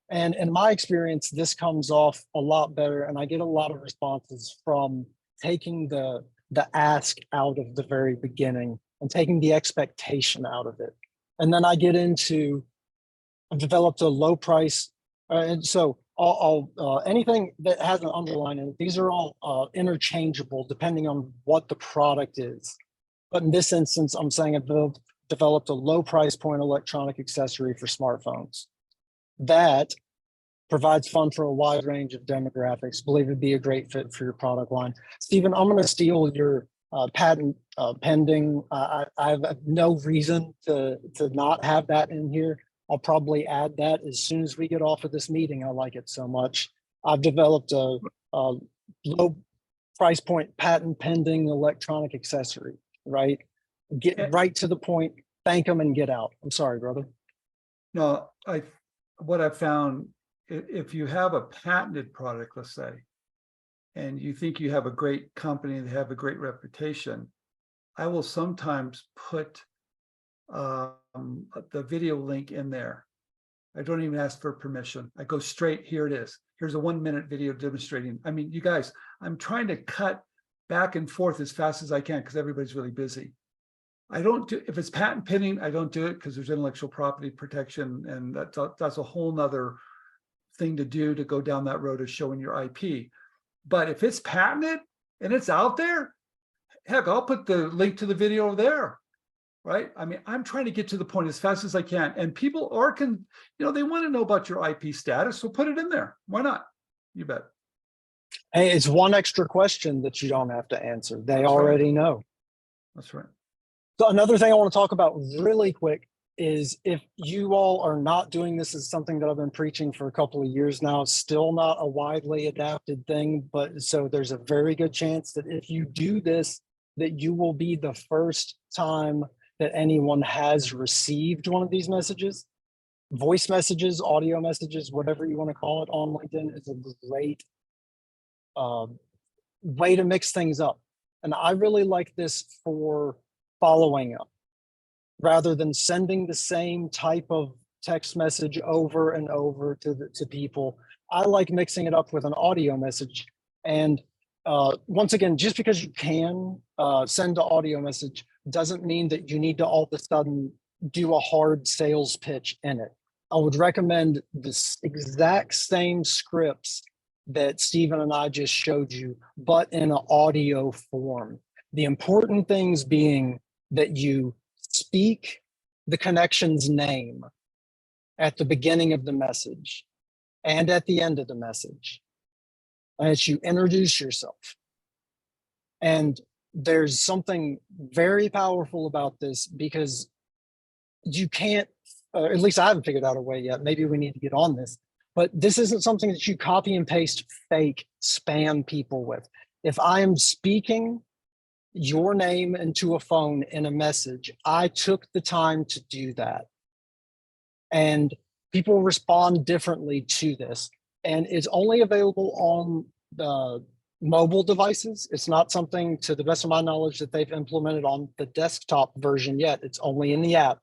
S1: And in my experience, this comes off a lot better, and I get a lot of responses from taking the ask out of the very beginning and taking the expectation out of it. And then I get into, I've developed a low price, and so anything that has an underline in it, these are all interchangeable depending on what the product is. But in this instance, I'm saying I've developed a low price point electronic accessory for smartphones that provides fun for a wide range of demographics. Believe it'd be a great fit for your product line. Stephen, I'm going to steal your patent pending. I have no reason to not have that in here. I'll probably add that as soon as we get off of this meeting. I like it so much. I've developed a low price point patent pending electronic accessory, right? Get right to the point, thank them and get out. I'm sorry, brother.
S2: No, what I found, if you have a patented product, let's say, and you think you have a great company, they have a great reputation, I will sometimes put the video link in there. I don't even ask for permission. I go straight, here it is. Here's a 1-minute video demonstrating. I mean, you guys, I'm trying to cut back and forth as fast as I can because everybody's really busy. I don't do, if it's patent pending, I don't do it because there's intellectual property protection, and that's a whole nother thing to do, to go down that road of showing your IP. But if it's patented and it's out there, heck, I'll put the link to the video there, right? I mean, I'm trying to get to the point as fast as I can, and people they want to know about your IP status, so put it in there. Why not? You bet.
S1: Hey, it's one extra question that you don't have to answer. They
S2: That's
S1: already
S2: right.
S1: know.
S2: That's right.
S1: So another thing I want to talk about really quick is, if you all are not doing this, is something that I've been preaching for a couple of years now, still not a widely adapted thing, but so there's a very good chance that if you do this, that you will be the first time that anyone has received one of these messages. Voice messages, audio messages, whatever you want to call it on LinkedIn is a great way to mix things up. And I really like this for following up. Rather than sending the same type of text message over and over to people, I like mixing it up with an audio message. And once again, just because you can send an audio message doesn't mean that you need to all of a sudden do a hard sales pitch in it. I would recommend this exact same scripts that Stephen and I just showed you, but in an audio form. The important things being that you speak the connection's name at the beginning of the message, and at the end of the message. And it's you introduce yourself. And there's something very powerful about this because you can't, at least I haven't figured out a way yet. Maybe we need to get on this, but this isn't something that you copy and paste fake spam people with. If I am speaking your name into a phone in a message, I took the time to do that. And people respond differently to this. And it's only available on the mobile devices. It's not something, to the best of my knowledge, that they've implemented on the desktop version yet. It's only in the app.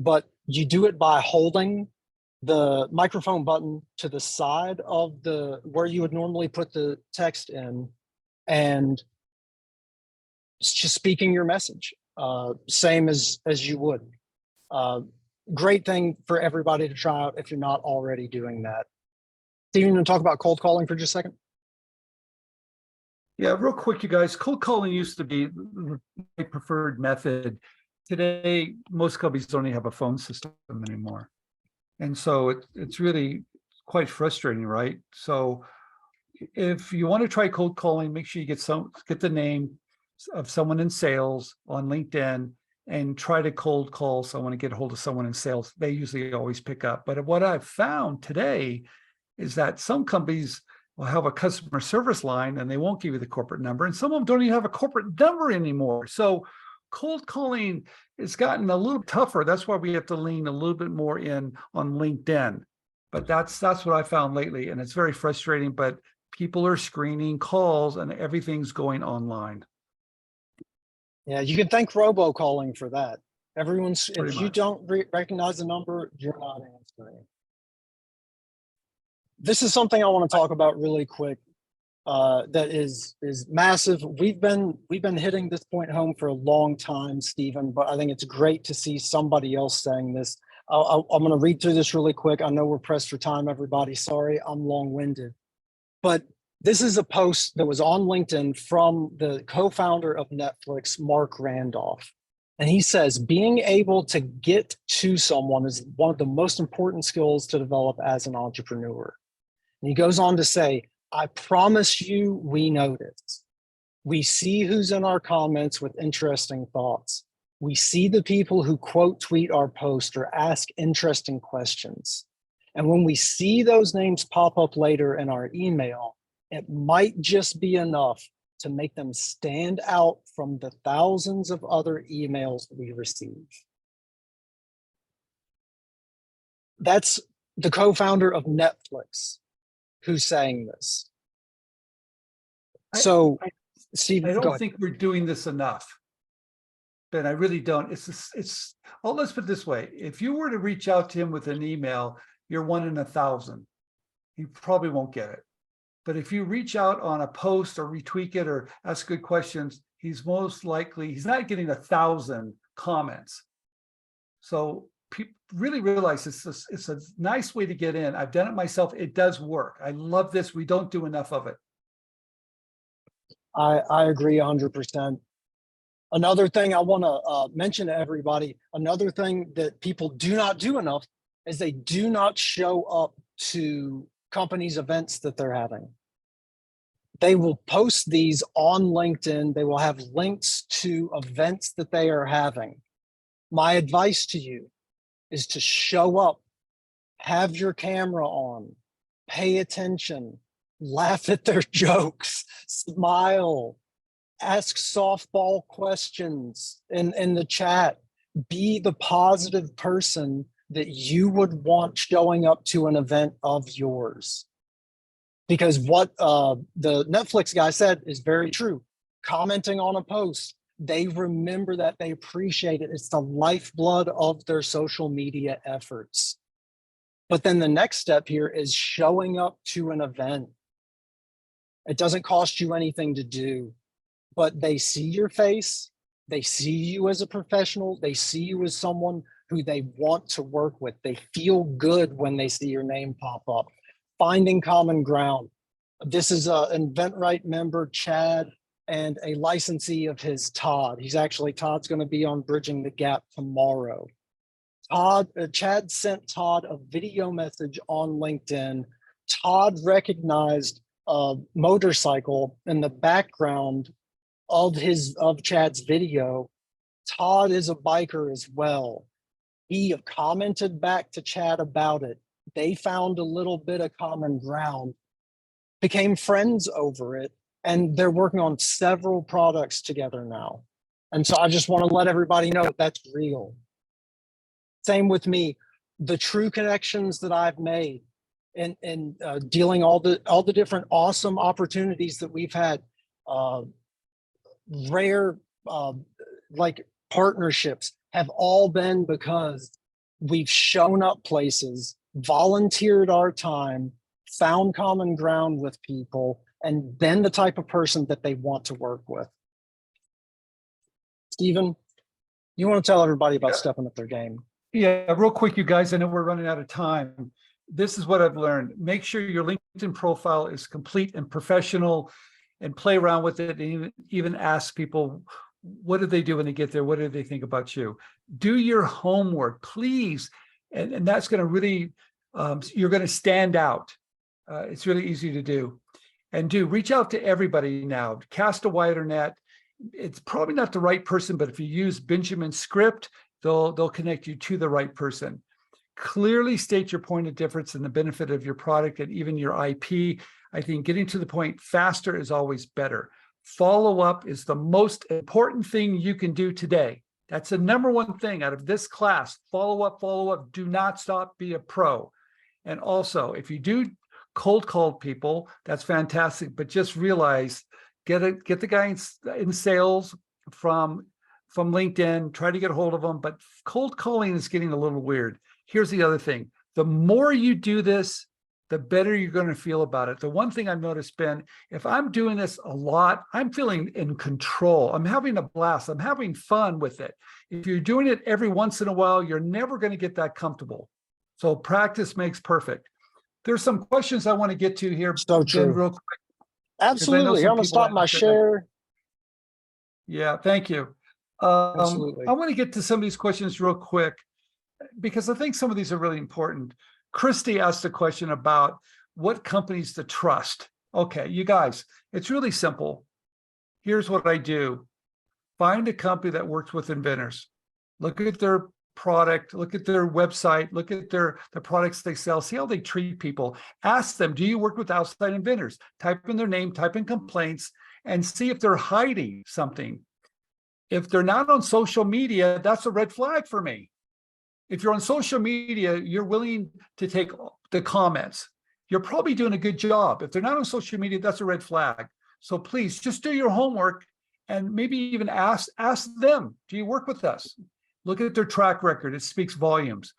S1: But you do it by holding the microphone button to the side of the where you would normally put the text in, and it's just speaking your message, same as you would. Great thing for everybody to try out if you're not already doing that. Steven, you want to talk about cold calling for just a second?
S2: Yeah, real quick, you guys. Cold calling used to be my preferred method. Today, most companies don't even have a phone system anymore. And so it's really quite frustrating, right? So if you want to try cold calling, make sure you get the name of someone in sales on LinkedIn and try to cold call someone and get a hold of someone in sales. They usually always pick up. But what I've found today is that some companies will have a customer service line and they won't give you the corporate number. And some of them don't even have a corporate number anymore. So cold calling has gotten a little tougher. That's why we have to lean a little bit more in on LinkedIn. But that's what I found lately. And it's very frustrating, but people are screening calls and everything's going online.
S1: Yeah, you can thank robocalling for that. Everyone's,
S2: Pretty
S1: if you
S2: much.
S1: don't recognize the number, you're not answering. This is something I want to talk about really quick. That is massive. We've been hitting this point home for a long time, Stephen, but I think it's great to see somebody else saying this. I'm going to read through this really quick. I know we're pressed for time, everybody. Sorry, I'm long-winded. But this is a post that was on LinkedIn from the co-founder of Netflix, Mark Randolph. And he says, being able to get to someone is one of the most important skills to develop as an entrepreneur. And he goes on to say, I promise you, we notice. We see who's in our comments with interesting thoughts. We see the people who quote tweet our post or ask interesting questions. And when we see those names pop up later in our email, it might just be enough to make them stand out from the thousands of other emails we receive. That's the co-founder of Netflix who's saying this. So, Steve,
S2: I don't think we're doing this enough. But I really don't. Oh, let's put it this way. If you were to reach out to him with an email, you're 1 in 1,000. He probably won't get it. But if you reach out on a post or retweet it or ask good questions, he's most likely, he's not getting 1,000 comments. So people really realize it's a nice way to get in. I've done it myself. It does work. I love this. We don't do enough of it.
S1: I agree 100%. Another thing I want to mention to everybody, another thing that people do not do enough is they do not show up to companies' events that they're having. They will post these on LinkedIn. They will have links to events that they are having. My advice to you is to show up, have your camera on, pay attention, laugh at their jokes, smile, ask softball questions in the chat. Be the positive person that you would want showing up to an event of yours. Because what the Netflix guy said is very true. Commenting on a post, they remember that, they appreciate it. It's the lifeblood of their social media efforts. But then the next step here is showing up to an event. It doesn't cost you anything to do, but they see your face, they see you as a professional, they see you as someone who they want to work with. They feel good when they see your name pop up. Finding common ground. This is an InventRight member, Chad, and a licensee of his, Todd. Todd's going to be on Bridging the Gap tomorrow. Chad sent Todd a video message on LinkedIn Todd recognized a motorcycle in the background of Chad's video. Todd is a biker as well. He commented back to Chad about it. They found a little bit of common ground, became friends over it, and they're working on several products together now. And so I just want to let everybody know that's real. Same with me. The true connections that I've made and dealing all the different awesome opportunities that we've had, rare like partnerships have all been because we've shown up places, volunteered our time, found common ground with people, and been the type of person that they want to work with. Stephen, you want to tell everybody about stepping up their game?
S2: Yeah, real quick, you guys, I know we're running out of time. This is what I've learned. Make sure your LinkedIn profile is complete and professional, and play around with it, and even ask people, what do they do when they get there? What do they think about you? Do your homework, please. And that's going to really, you're going to stand out. It's really easy to do. And reach out to everybody now. Cast a wider net. It's probably not the right person, but if you use Benjamin's script, they'll connect you to the right person. Clearly state your point of difference and the benefit of your product and even your IP. I think getting to the point faster is always better. Follow up is the most important thing you can do today. That's the number one thing out of this class. Follow up, follow up. Do not stop. Be a pro. And also, if you do cold call people, that's fantastic. But just realize, get the guy in sales from LinkedIn. Try to get a hold of them. But cold calling is getting a little weird. Here's the other thing. The more you do this, the better you're going to feel about it. The one thing I've noticed, Ben, if I'm doing this a lot, I'm feeling in control. I'm having a blast. I'm having fun with it. If you're doing it every once in a while, you're never going to get that comfortable. So practice makes perfect. There's some questions I want to get to here.
S1: So true.
S2: Ben, real quick.
S1: Absolutely. I'm going to stop my share.
S2: Yeah, thank you.
S1: Absolutely.
S2: I want to get to some of these questions real quick, because I think some of these are really important. Christy asked a question about what companies to trust. Okay, you guys, it's really simple. Here's what I do. Find a company that works with inventors. Look at their product, look at their website, look at the products they sell, see how they treat people. Ask them, do you work with outside inventors? Type in their name, type in complaints, and see if they're hiding something. If they're not on social media, that's a red flag for me. If you're on social media, you're willing to take the comments. You're probably doing a good job. If they're not on social media, that's a red flag. So please just do your homework and maybe even ask them, do you work with us? Look at their track record. It speaks volumes.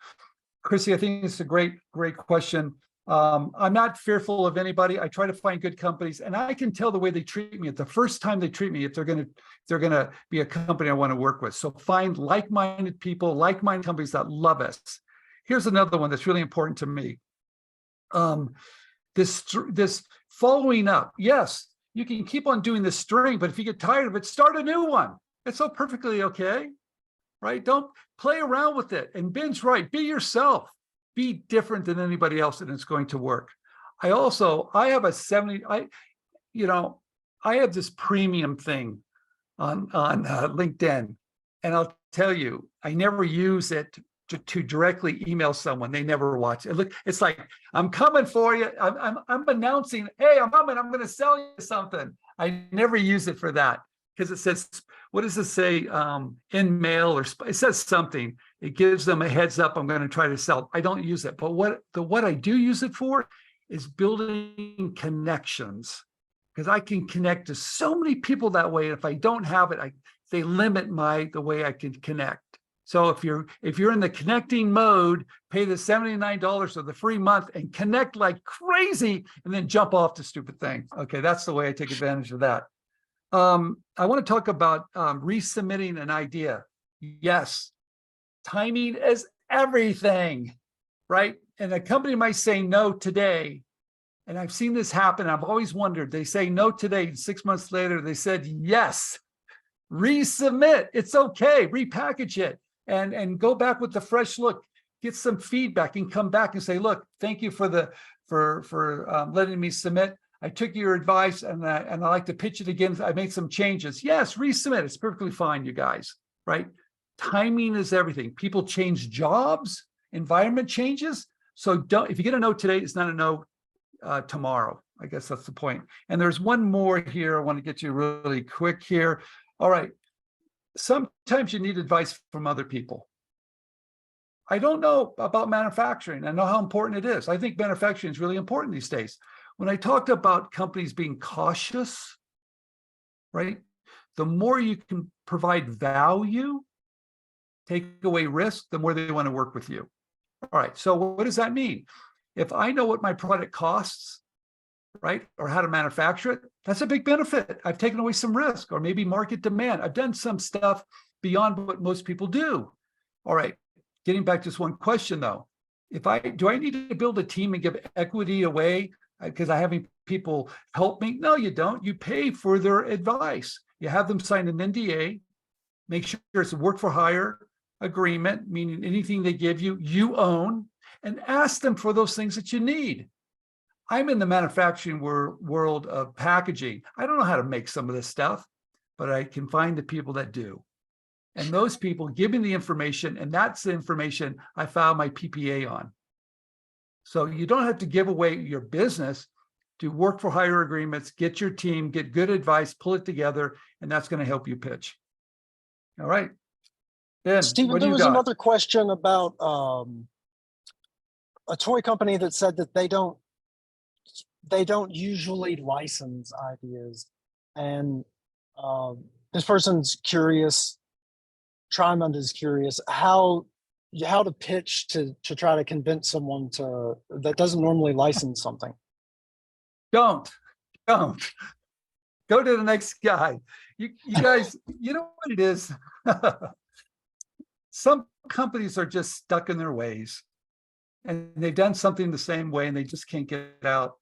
S2: Chrissy, I think it's a great question. I'm not fearful of anybody. I try to find good companies, and I can tell the way they treat me at the first time they treat me if they're going to be a company I want to work with. So find like-minded people, like-minded companies that love us. Here's another one that's really important to me. This following up. Yes, you can keep on doing this string, but if you get tired of it, start a new one. It's so perfectly okay, right? Don't play around with it. And Ben's right. Be yourself. Be different than anybody else, and it's going to work. I have I have this premium thing on LinkedIn, and I'll tell you, I never use it to directly email someone. They never watch it. Look, it's like, I'm coming for you. I'm announcing, hey, I'm coming. I'm going to sell you something. I never use it for that, because it says, what does it say? In mail, or it says something. It gives them a heads up. I'm going to try to sell. I don't use it, but what I do use it for is building connections, because I can connect to so many people that way. If I don't have it, they limit the way I can connect. So if you're in the connecting mode, pay the $79 of the free month and connect like crazy, and then jump off the stupid thing. Okay, that's the way I take advantage of that. I want to talk about resubmitting an idea. Yes, timing is everything, right? And a company might say no today. And I've seen this happen. I've always wondered, they say no today, 6 months later, they said yes. Resubmit. It's okay. Repackage it and go back with the fresh look. Get some feedback and come back and say, look, thank you for the letting me submit. I took your advice and I like to pitch it again. I made some changes. Yes, resubmit. It's perfectly fine, you guys, right? Timing is everything. People change jobs, environment changes. So if you get a no today, it's not a no tomorrow. I guess that's the point. And there's one more here. I want to get you really quick here. All right. Sometimes you need advice from other people. I don't know about manufacturing. I know how important it is. I think manufacturing is really important these days. When I talked about companies being cautious, right? The more you can provide value, take away risk, the more they want to work with you. All right, so what does that mean? If I know what my product costs, right, or how to manufacture it, that's a big benefit. I've taken away some risk, or maybe market demand. I've done some stuff beyond what most people do. All right, getting back to this one question though, do I need to build a team and give equity away because I having people help me? No, you don't. You pay for their advice. You have them sign an NDA, make sure it's a work for hire agreement, meaning anything they give you, you own, and ask them for those things that you need. I'm in the manufacturing world of packaging. I don't know how to make some of this stuff, but I can find the people that do. And those people give me the information, and that's the information I filed my PPA on. So you don't have to give away your business. Do work for hire agreements, get your team, get good advice, pull it together, and that's going to help you pitch. All right. Ben,
S1: Stephen,
S2: what do
S1: there
S2: you
S1: was
S2: got?
S1: another question about a toy company that said that they don't usually license ideas, and this person's curious. Trimond is curious how to pitch to try to convince someone that doesn't normally license something.
S2: Don't go to the next guy. You guys, you know what it is. Some companies are just stuck in their ways, and they've done something the same way, and they just can't get out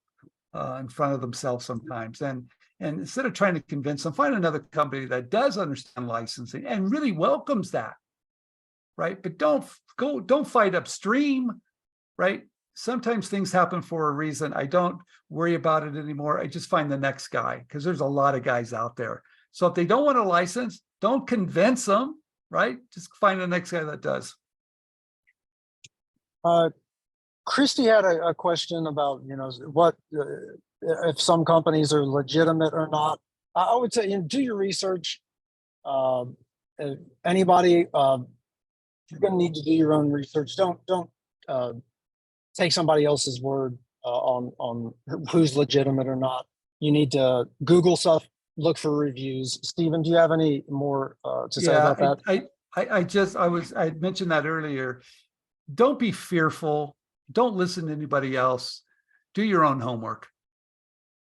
S2: in front of themselves sometimes. And instead of trying to convince them, find another company that does understand licensing and really welcomes that, right? But don't fight upstream, right? Sometimes things happen for a reason. I don't worry about it anymore. I just find the next guy, because there's a lot of guys out there. So if they don't want a license, don't convince them, right? Just find the next guy that does.
S1: Christy had a question about, what if some companies are legitimate or not. I would say, do your research. Anybody, you're going to need to do your own research. Don't take somebody else's word on who's legitimate or not. You need to Google stuff, look for reviews. Stephen, do you have any more to say about that?
S2: I mentioned that earlier. Don't be fearful. Don't listen to anybody else. Do your own homework,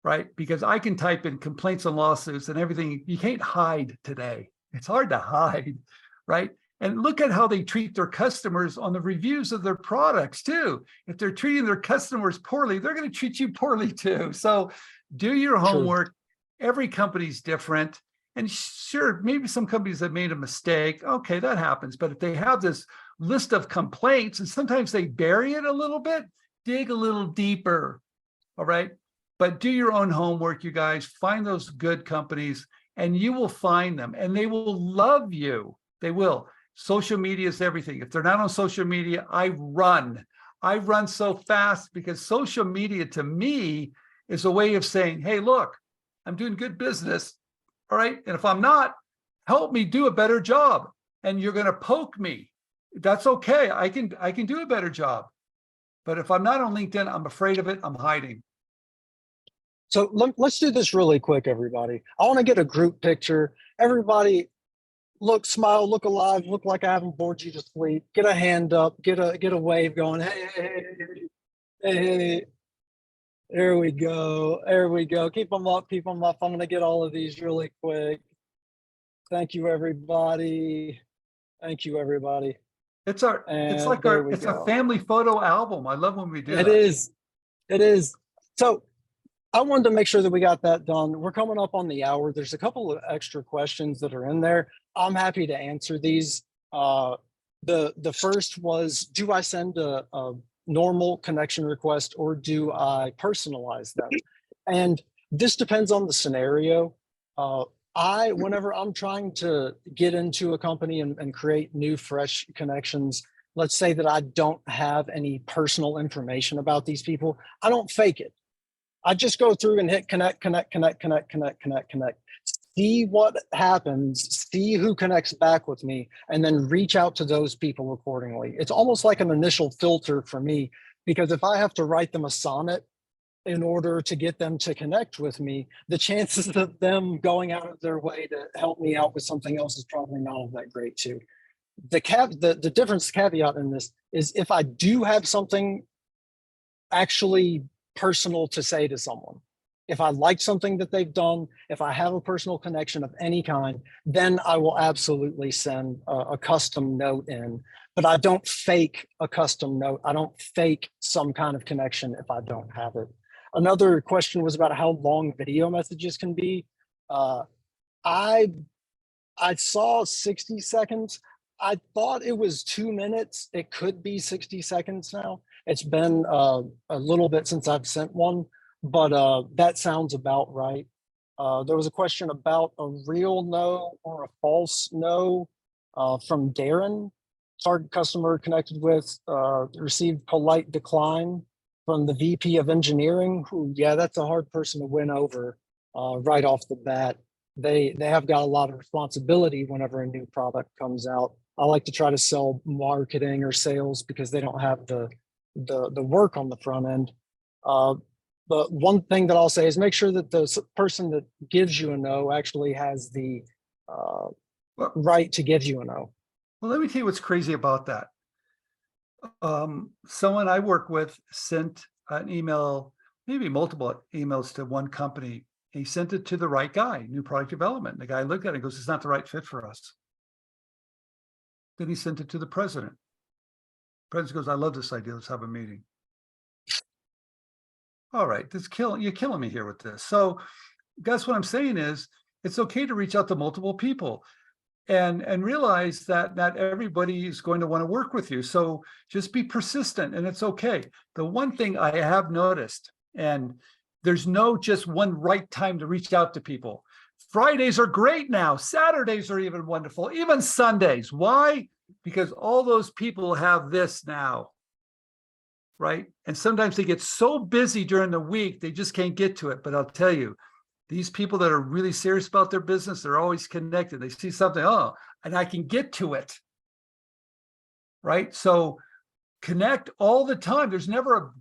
S2: right? Because I can type in complaints and lawsuits and everything. You can't hide today. It's hard to hide, right? And look at how they treat their customers on the reviews of their products too. If they're treating their customers poorly, they're going to treat you poorly too. So do your homework. True. Every company's different. And sure, maybe some companies have made a mistake. Okay, that happens. But if they have this list of complaints, and sometimes they bury it a little bit, dig a little deeper. All right. But do your own homework, you guys. Find those good companies, and you will find them, and they will love you. They will. Social media is everything. If they're not on social media, I run so fast, because social media to me is a way of saying, hey, look, I'm doing good business. All right. And if I'm not, help me do a better job. And you're going to poke me. That's okay. I can do a better job. But if I'm not on LinkedIn, I'm afraid of it. I'm hiding.
S1: So let's do this really quick, everybody. I want to get a group picture. Everybody look, smile, look alive, look like I haven't bored you to sleep. Get a hand up, get a wave going. Hey. There we go. There we go. Keep them up. Keep them up. I'm going to get all of these really quick. Thank you, everybody. Thank you, everybody.
S2: It's a family photo album. I love when we do that.
S1: It is. So I wanted to make sure that we got that done. We're coming up on the hour. There's a couple of extra questions that are in there. I'm happy to answer these. The first was, do I send a normal connection requests or do I personalize them? And this depends on the scenario. Whenever I'm trying to get into a company and create new, fresh connections, let's say that I don't have any personal information about these people, I don't fake it. I just go through and hit connect, connect, connect, connect, connect, connect, connect. See what happens, see who connects back with me, and then reach out to those people accordingly. It's almost like an initial filter for me, because if I have to write them a sonnet in order to get them to connect with me, the chances of them going out of their way to help me out with something else is probably not all that great too. The difference caveat in this is if I do have something actually personal to say to someone, if I like something that they've done, if I have a personal connection of any kind, then I will absolutely send a custom note in. But I don't fake a custom note. I don't fake some kind of connection if I don't have it. Another question was about how long video messages can be. I saw 60 seconds. I thought it was 2 minutes. It could be 60 seconds now. It's been a little bit since I've sent one, but that sounds about right. There was a question about a real no or a false no from Darren. Target customer connected with received polite decline from the VP of engineering, who, yeah, that's a hard person to win over right off the bat. They have got a lot of responsibility whenever a new product comes out. I like to try to sell marketing or sales because they don't have the work on the front end. But one thing that I'll say is make sure that the person that gives you a no actually has the right to give you a no.
S2: Well, let me tell you what's crazy about that. Someone I work with sent an email, maybe multiple emails to one company. He sent it to the right guy, new product development. The guy looked at it and goes, it's not the right fit for us. Then he sent it to the president. President goes, I love this idea. Let's have a meeting. All right, you're killing me here with this. So guess what I'm saying is it's okay to reach out to multiple people and realize that not everybody is going to want to work with you. So just be persistent and it's okay. The one thing I have noticed, and there's no just one right time to reach out to people. Fridays are great now. Saturdays are even wonderful, even Sundays. Why? Because all those people have this now, right? And sometimes they get so busy during the week, they just can't get to it. But I'll tell you, these people that are really serious about their business, they're always connected. They see something, oh, and I can get to it, right? So connect all the time. There's never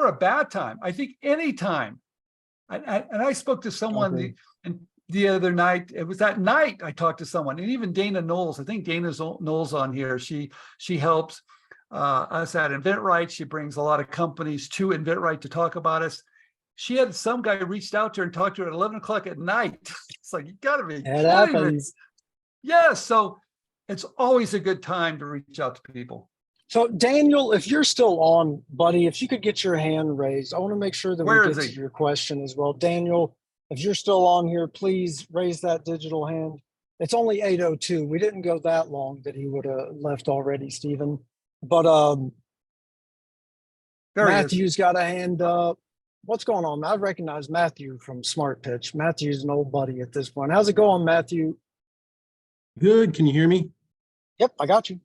S2: a bad time. I think any time. And I spoke to someone the other night. It was that night I talked to someone, and even Dana Knowles. I think Dana Knowles on here. She helps us at inventRight. She brings a lot of companies to inventRight to talk about us. She had some guy reached out to her and talked to her at 11 o'clock at night. It's like, you gotta be kidding me. Yeah, so it's always a good time to reach out to people.
S1: So Daniel, if you're still on, buddy, if you could get your hand raised, I want to make sure that we get to your question as well. Daniel, if you're still on here, please raise that digital hand. It's only 8:02. We didn't go that long that he would have left already, Stephen. But Matthew's got a hand up. What's going on? I recognize Matthew from Smart Pitch. Matthew's an old buddy at this point. How's it going, Matthew?
S3: Good. Can you hear me?
S1: Yep, I got you.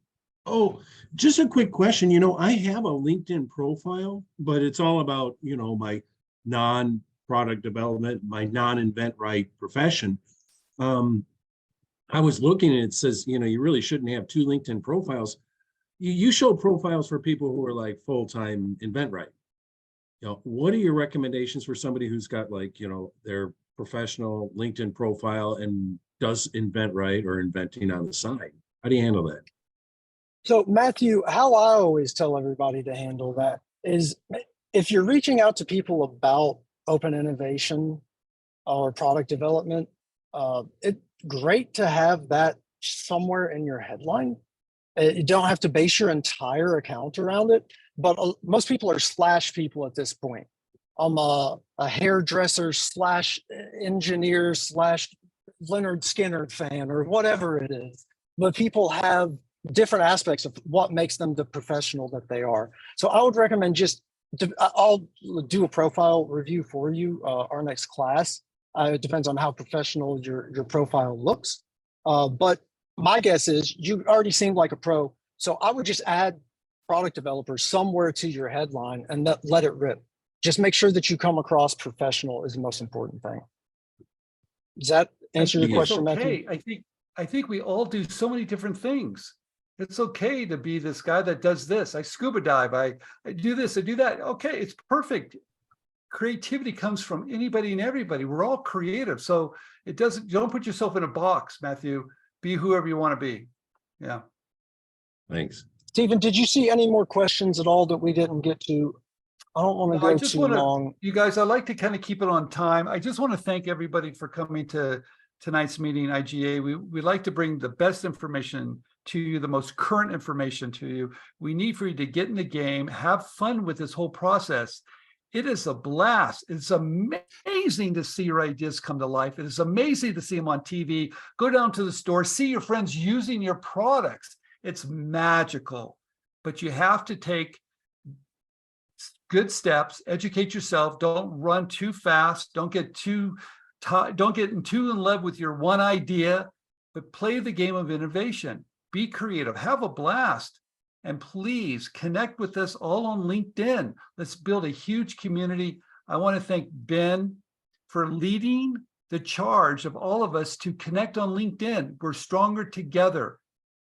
S3: Oh, just a quick question. I have a LinkedIn profile, but it's all about, my non-product development, my non-inventRight profession. I was looking and it says, you really shouldn't have two LinkedIn profiles. You show profiles for people who are like full-time inventRight. What are your recommendations for somebody who's got their professional LinkedIn profile and does inventRight or inventing on the side? How do you handle that?
S1: So Matthew, how I always tell everybody to handle that is if you're reaching out to people about open innovation or product development, it's great to have that somewhere in your headline. You don't have to base your entire account around it, but most people are slash people at this point. I'm a hairdresser slash engineer slash Leonard Skinner fan or whatever it is. But people have different aspects of what makes them the professional that they are. So I would recommend I'll do a profile review for you, our next class. It depends on how professional your profile looks. But my guess is you already seem like a pro. So I would just add product developer somewhere to your headline and let it rip. Just make sure that you come across professional is the most important thing. Does that answer your
S3: Yeah.
S1: question,
S2: It's
S1: Matthew?
S2: okay. I think we all do so many different things. It's okay to be this guy that does this. I scuba dive. I do this. I do that. Okay, it's perfect. Creativity comes from anybody and everybody. We're all creative. So don't put yourself in a box, Matthew. Be whoever you want to be. Yeah.
S3: Thanks.
S1: Stephen, did you see any more questions at all that we didn't get to? I don't want to
S2: No, I
S1: go
S2: just
S1: too
S2: want to,
S1: long.
S2: you guys, I like to kind of keep it on time. I just want to thank everybody for coming to tonight's meeting, IGA. We like to bring the best information to you, the most current information to you. We need for you to get in the game, have fun with this whole process. It is a blast. It's amazing to see your ideas come to life. It is amazing to see them on TV. Go down to the store, see your friends using your products. It's magical, but you have to take good steps, educate yourself. Don't run too fast. Don't get too in love with your one idea, but play the game of innovation. Be creative, have a blast, and please connect with us all on LinkedIn. Let's build a huge community. I want to thank Ben for leading the charge of all of us to connect on LinkedIn. We're stronger together,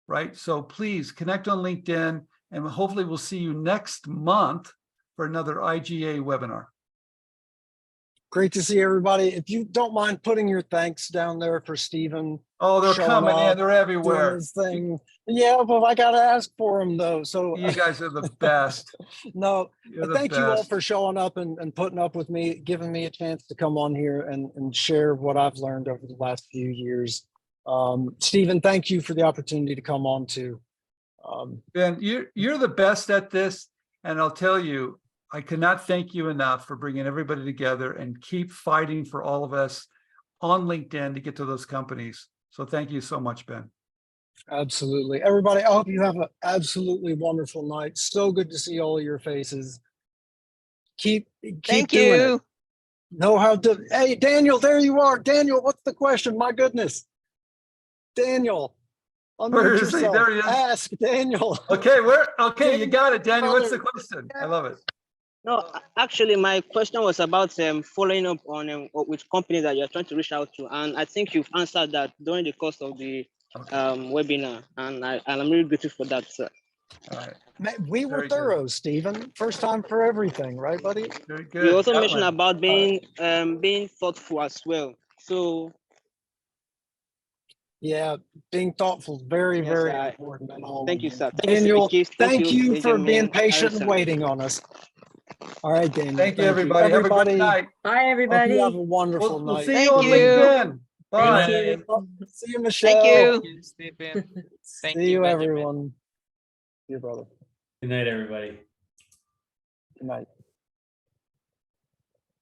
S2: right? So please connect on LinkedIn, and hopefully we'll see you next month for another IGA webinar.
S1: Great to see everybody. If you don't mind putting your thanks down there for Stephen.
S2: Oh, they're
S1: showing
S2: coming
S1: up,
S2: in. They're
S1: doing
S2: everywhere.
S1: his thing. Yeah, but I got to ask for him though. So
S2: You guys are the best.
S1: no,
S2: You're the
S1: thank you all
S2: best.
S1: for showing up and putting up with me, giving me a chance to come on here and share what I've learned over the last few years. Stephen, thank you for the opportunity to come on too.
S2: Ben, you're the best at this. And I'll tell you, I cannot thank you enough for bringing everybody together and keep fighting for all of us on LinkedIn to get to those companies. So thank you so much, Ben.
S1: Absolutely. Everybody, I hope you have an absolutely wonderful night. So good to see all of your faces. Keep
S5: Thank
S1: doing
S5: you.
S1: it. Know how to. Hey, Daniel, there you are. Daniel, what's the question? My goodness. Daniel,
S2: Where
S1: unmute
S2: is he?
S1: yourself.
S2: There he is.
S1: Ask Daniel.
S2: Okay, you got it, Daniel. What's the question? I love it.
S5: No, actually, my question was about following up on with companies that you're trying to reach out to, and I think you've answered that during the course of the webinar, and I'm really grateful for that, sir.
S2: All right.
S1: We were
S2: Very good.
S1: thorough, Stephen. First time for everything, right, buddy?
S2: Very good.
S5: You also
S2: That
S5: mentioned
S2: one.
S5: about being thoughtful as well. So
S1: Yeah, being thoughtful, very,
S5: yes,
S1: very
S5: I-
S1: important. in all
S5: thank
S1: of
S5: you,
S1: this.
S5: sir. Thank
S1: Daniel,
S5: you,
S1: thank you for being
S5: Benjamin,
S1: patient and
S5: Harrison.
S1: waiting on us. All right, Daniel.
S2: Thank you, everybody. Have a great night.
S6: Bye,
S1: Hope you
S6: everybody.
S1: have a wonderful
S2: We'll
S1: night.
S2: see
S5: Thank
S2: you on
S5: you.
S2: LinkedIn. Bye.
S6: Thank you.
S1: See you, Michelle.
S5: Thank you.
S6: Thank you, Stephen. Thank
S1: See
S6: you,
S1: you,
S6: Benjamin.
S1: everyone. See you, brother.
S7: Good night, everybody.
S1: Good night.